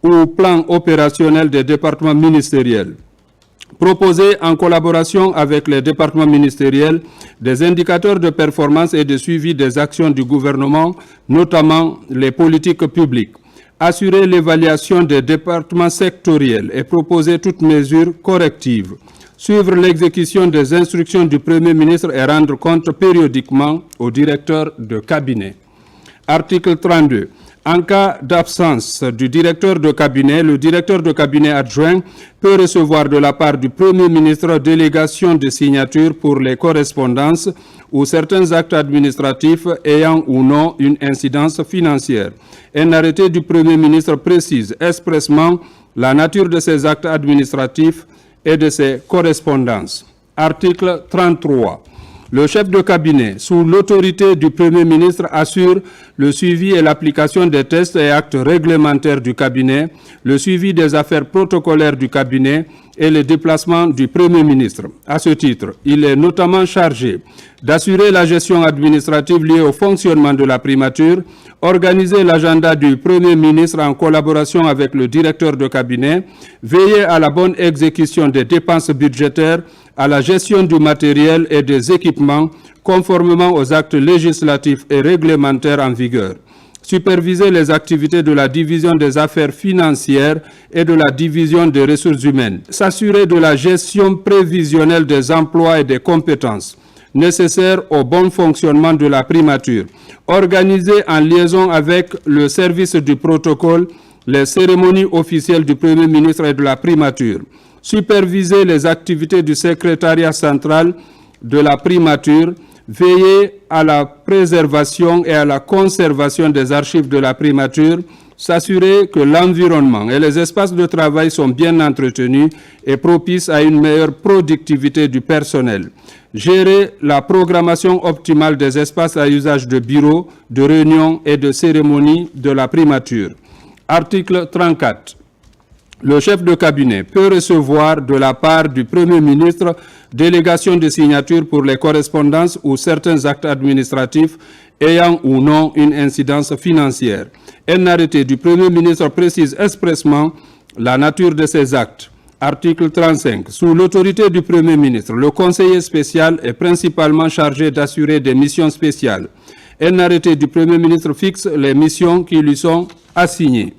ou plans opérationnels des départements ministériels. Proposer en collaboration avec les départements ministériels des indicateurs de performance et de suivi des actions du gouvernement, notamment les politiques publiques. Assurer l'évaluation des départements sectoriels et proposer toutes mesures correctives. Suivre l'exécution des instructions du Premier ministre et rendre compte périodiquement au directeur de cabinet. Article 32. En cas d'absence du directeur de cabinet, le directeur de cabinet adjoint peut recevoir de la part du Premier ministre délégation de signature pour les correspondances ou certains actes administratifs ayant ou non une incidence financière. Un arrêté du Premier ministre précise expressément la nature de ces actes administratifs et de ses correspondances. Article 33. Le chef de cabinet, sous l'autorité du Premier ministre, assure le suivi et l'application des tests et actes réglementaires du cabinet, le suivi des affaires protocolaires du cabinet et le déplacement du Premier ministre. À ce titre, il est notamment chargé d'assurer la gestion administrative liée au fonctionnement de la primature, organiser l'agenda du Premier ministre en collaboration avec le directeur de cabinet, veiller à la bonne exécution des dépenses budgétaires, à la gestion du matériel et des équipements conformément aux actes législatifs et réglementaires en vigueur. Superviser les activités de la division des affaires financières et de la division des ressources humaines. S'assurer de la gestion prévisionnelle des emplois et des compétences nécessaires au bon fonctionnement de la primature. Organiser en liaison avec le service du protocole les cérémonies officielles du Premier ministre et de la primature. Superviser les activités du secrétariat central de la primature, veiller à la préservation et à la conservation des archives de la primature, s'assurer que l'environnement et les espaces de travail sont bien entretenus et propices à une meilleure productivité du personnel, gérer la programmation optimale des espaces à usage de bureaux, de réunions et de cérémonies de la primature. Article 34. Le chef de cabinet peut recevoir de la part du Premier ministre délégation de signature pour les correspondances ou certains actes administratifs ayant ou non une incidence financière. Un arrêté du Premier ministre précise expressément la nature de ces actes. Article 35. Sous l'autorité du Premier ministre, le conseiller spécial est principalement chargé d'assurer des missions spéciales. Un arrêté du Premier ministre fixe les missions qui lui sont assignées.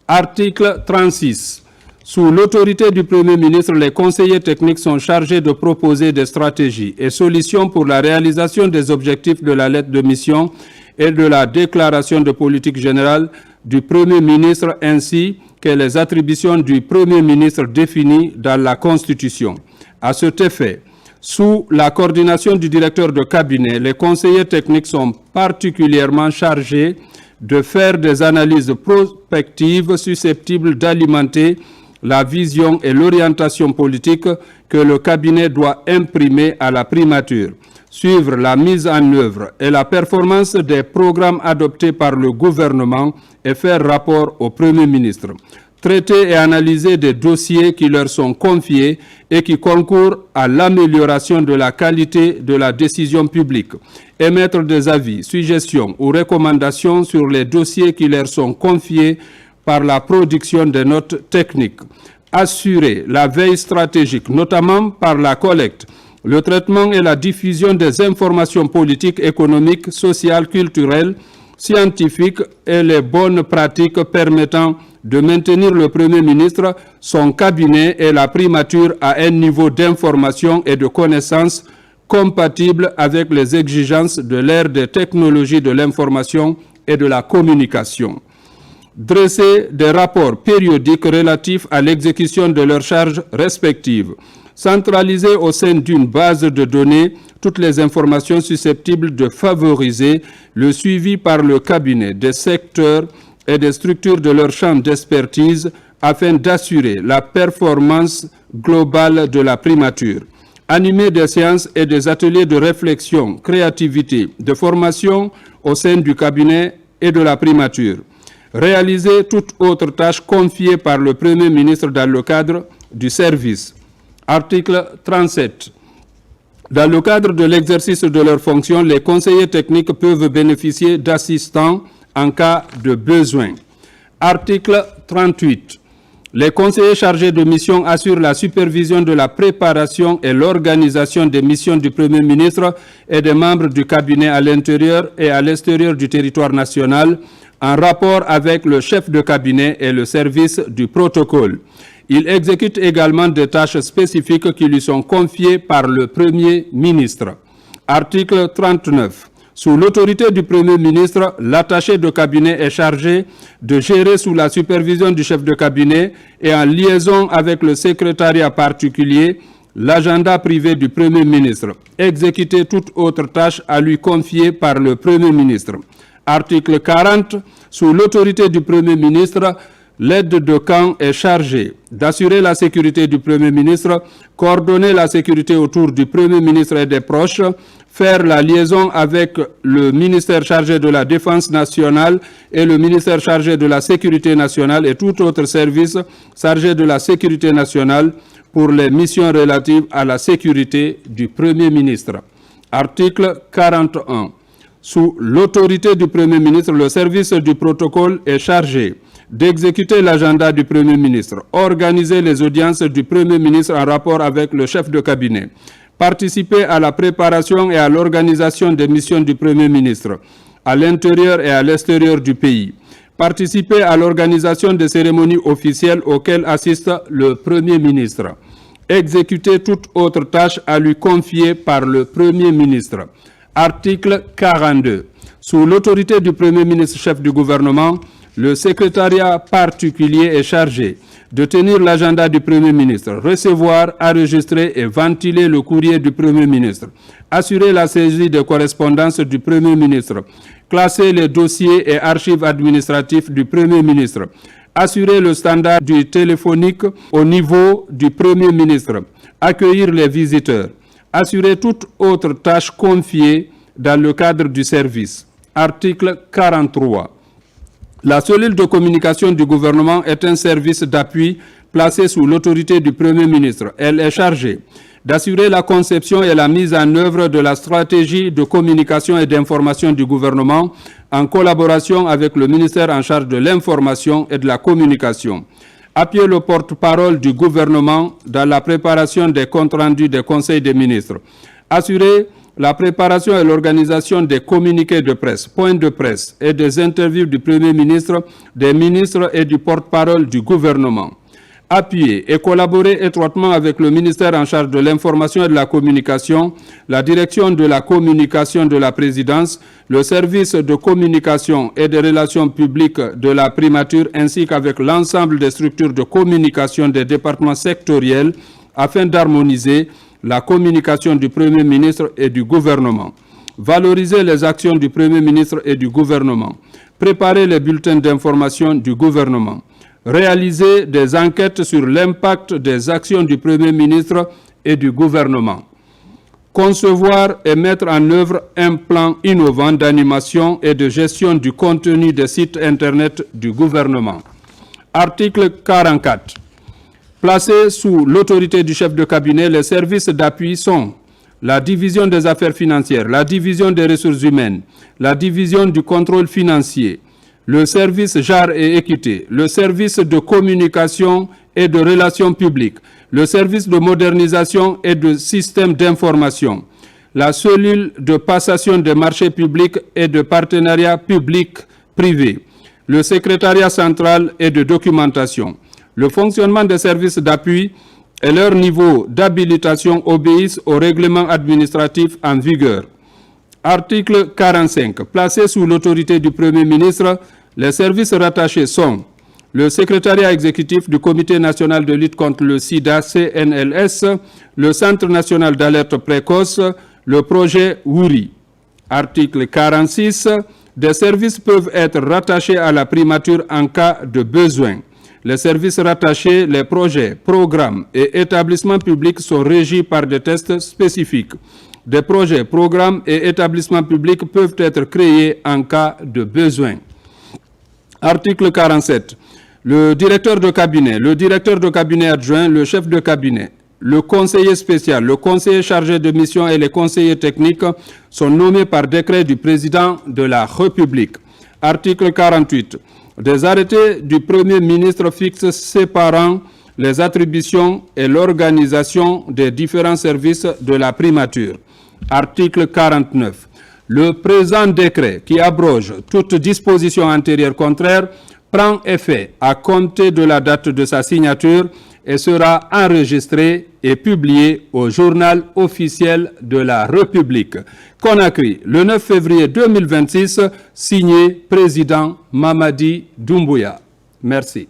Article 36. Sous l'autorité du Premier ministre, les conseillers techniques sont chargés de proposer des stratégies et solutions pour la réalisation des objectifs de la lettre de mission et de la déclaration de politique générale du Premier ministre ainsi que les attributions du Premier ministre définies dans la Constitution. À cet effet, sous la coordination du directeur de cabinet, les conseillers techniques sont particulièrement chargés de faire des analyses prospectives susceptibles d'alimenter la vision et l'orientation politique que le cabinet doit imprimer à la primature, suivre la mise en œuvre et la performance des programmes adoptés par le gouvernement et faire rapport au Premier ministre, traiter et analyser des dossiers qui leur sont confiés et qui concourent à l'amélioration de la qualité de la décision publique, émettre des avis, suggestions ou recommandations sur les dossiers qui leur sont confiés par la production de notes techniques, assurer la veille stratégique, notamment par la collecte, le traitement et la diffusion des informations politiques, économiques, sociales, culturelles, scientifiques et les bonnes pratiques permettant de maintenir le Premier ministre, son cabinet et la primature à un niveau d'information et de connaissance compatible avec les exigences de l'ère des technologies de l'information et de la communication. Dresser des rapports périodiques relatifs à l'exécution de leurs charges respectives. Centraliser au sein d'une base de données toutes les informations susceptibles de favoriser le suivi par le cabinet des secteurs et des structures de leur champ d'expertise afin d'assurer la performance globale de la primature. Animer des séances et des ateliers de réflexion, créativité, de formation au sein du cabinet et de la primature. Réaliser toute autre tâche confiée par le Premier ministre dans le cadre du service. Article 37. Dans le cadre de l'exercice de leurs fonctions, les conseillers techniques peuvent bénéficier d'assistants en cas de besoin. Article 38. Les conseillers chargés de mission assurent la supervision de la préparation et l'organisation des missions du Premier ministre et des membres du cabinet à l'intérieur et à l'extérieur du territoire national, en rapport avec le chef de cabinet et le service du protocole. Il exécute également des tâches spécifiques qui lui sont confiées par le Premier ministre. Article 39. Sous l'autorité du Premier ministre, l'attaché de cabinet est chargé de gérer sous la supervision du chef de cabinet et en liaison avec le secrétariat particulier l'agenda privé du Premier ministre. Exécuter toute autre tâche à lui confiée par le Premier ministre. Article 40. Sous l'autorité du Premier ministre, l'aide de camp est chargée d'assurer la sécurité du Premier ministre, coordonner la sécurité autour du Premier ministre et des proches, faire la liaison avec le ministère chargé de la Défense nationale et le ministère chargé de la Sécurité nationale et tout autre service chargé de la Sécurité nationale pour les missions relatives à la sécurité du Premier ministre. Article 41. Sous l'autorité du Premier ministre, le service du protocole est chargé d'exécuter l'agenda du Premier ministre, organiser les audiences du Premier ministre en rapport avec le chef de cabinet, participer à la préparation et à l'organisation des missions du Premier ministre à l'intérieur et à l'extérieur du pays, participer à l'organisation des cérémonies officielles auxquelles assiste le Premier ministre, exécuter toute autre tâche à lui confier par le Premier ministre. Article 42. Sous l'autorité du Premier ministre chef du gouvernement, le secrétariat particulier est chargé de tenir l'agenda du Premier ministre, recevoir, enregistrer et ventiler le courrier du Premier ministre, assurer la saisie des correspondances du Premier ministre, classer les dossiers et archives administratifs du Premier ministre, assurer le standard du téléphonique au niveau du Premier ministre, accueillir les visiteurs, assurer toute autre tâche confiée dans le cadre du service. Article 43. La cellule de communication du gouvernement est un service d'appui placé sous l'autorité du Premier ministre. Elle est chargée d'assurer la conception et la mise en œuvre de la stratégie de communication et d'information du gouvernement en collaboration avec le ministère en charge de l'information et de la communication. Appuyer le porte-parole du gouvernement dans la préparation des comptes rendus des conseils des ministres. Assurer la préparation et l'organisation des communiqués de presse, points de presse et des interviews du Premier ministre, des ministres et du porte-parole du gouvernement. Appuyer et collaborer étroitement avec le ministère en charge de l'information et de la communication, la direction de la communication de la présidence, le service de communication et des relations publiques de la primature ainsi qu'avec l'ensemble des structures de communication des départements sectoriels afin d'harmoniser la communication du Premier ministre et du gouvernement. Valoriser les actions du Premier ministre et du gouvernement. Préparer les bulletins d'information du gouvernement. Réaliser des enquêtes sur l'impact des actions du Premier ministre et du gouvernement. Concevoir et mettre en œuvre un plan innovant d'animation et de gestion du contenu des sites Internet du gouvernement. Article 44. Placés sous l'autorité du chef de cabinet, les services d'appui sont la division des affaires financières, la division des ressources humaines, la division du contrôle financier, le service genre et équité, le service de communication et de relations publiques, le service de modernisation et de systèmes d'information, la cellule de passation des marchés publics et de partenariat public-privé, le secrétariat central et de documentation. Le fonctionnement des services d'appui et leur niveau d'habilitation obéissent au règlement administratif en vigueur. Article 45. Placés sous l'autorité du Premier ministre, Les services rattachés sont le secrétariat exécutif du Comité national de lutte contre le sida, CNLS, le Centre national d'alerte précoce, le projet WURI. Article 46. Des services peuvent être rattachés à la primature en cas de besoin. Les services rattachés, les projets, programmes et établissements publics sont régis par des tests spécifiques. Des projets, programmes et établissements publics peuvent être créés en cas de besoin. Article 47. Le directeur de cabinet adjoint, le chef de cabinet, le conseiller spécial, le conseiller chargé de mission et les conseillers techniques sont nommés par décret du président de la République. Article 48. Des arrêtés du Premier ministre fixent séparant les attributions et l'organisation des différents services de la primature. Article 49. Le présent décret qui abroge toute disposition antérieure contraire prend effet à compter de la date de sa signature et sera enregistré et publié au journal officiel de la République. Conakry, le 9 février 2026, signé président Mamadi Doumbouya. Merci.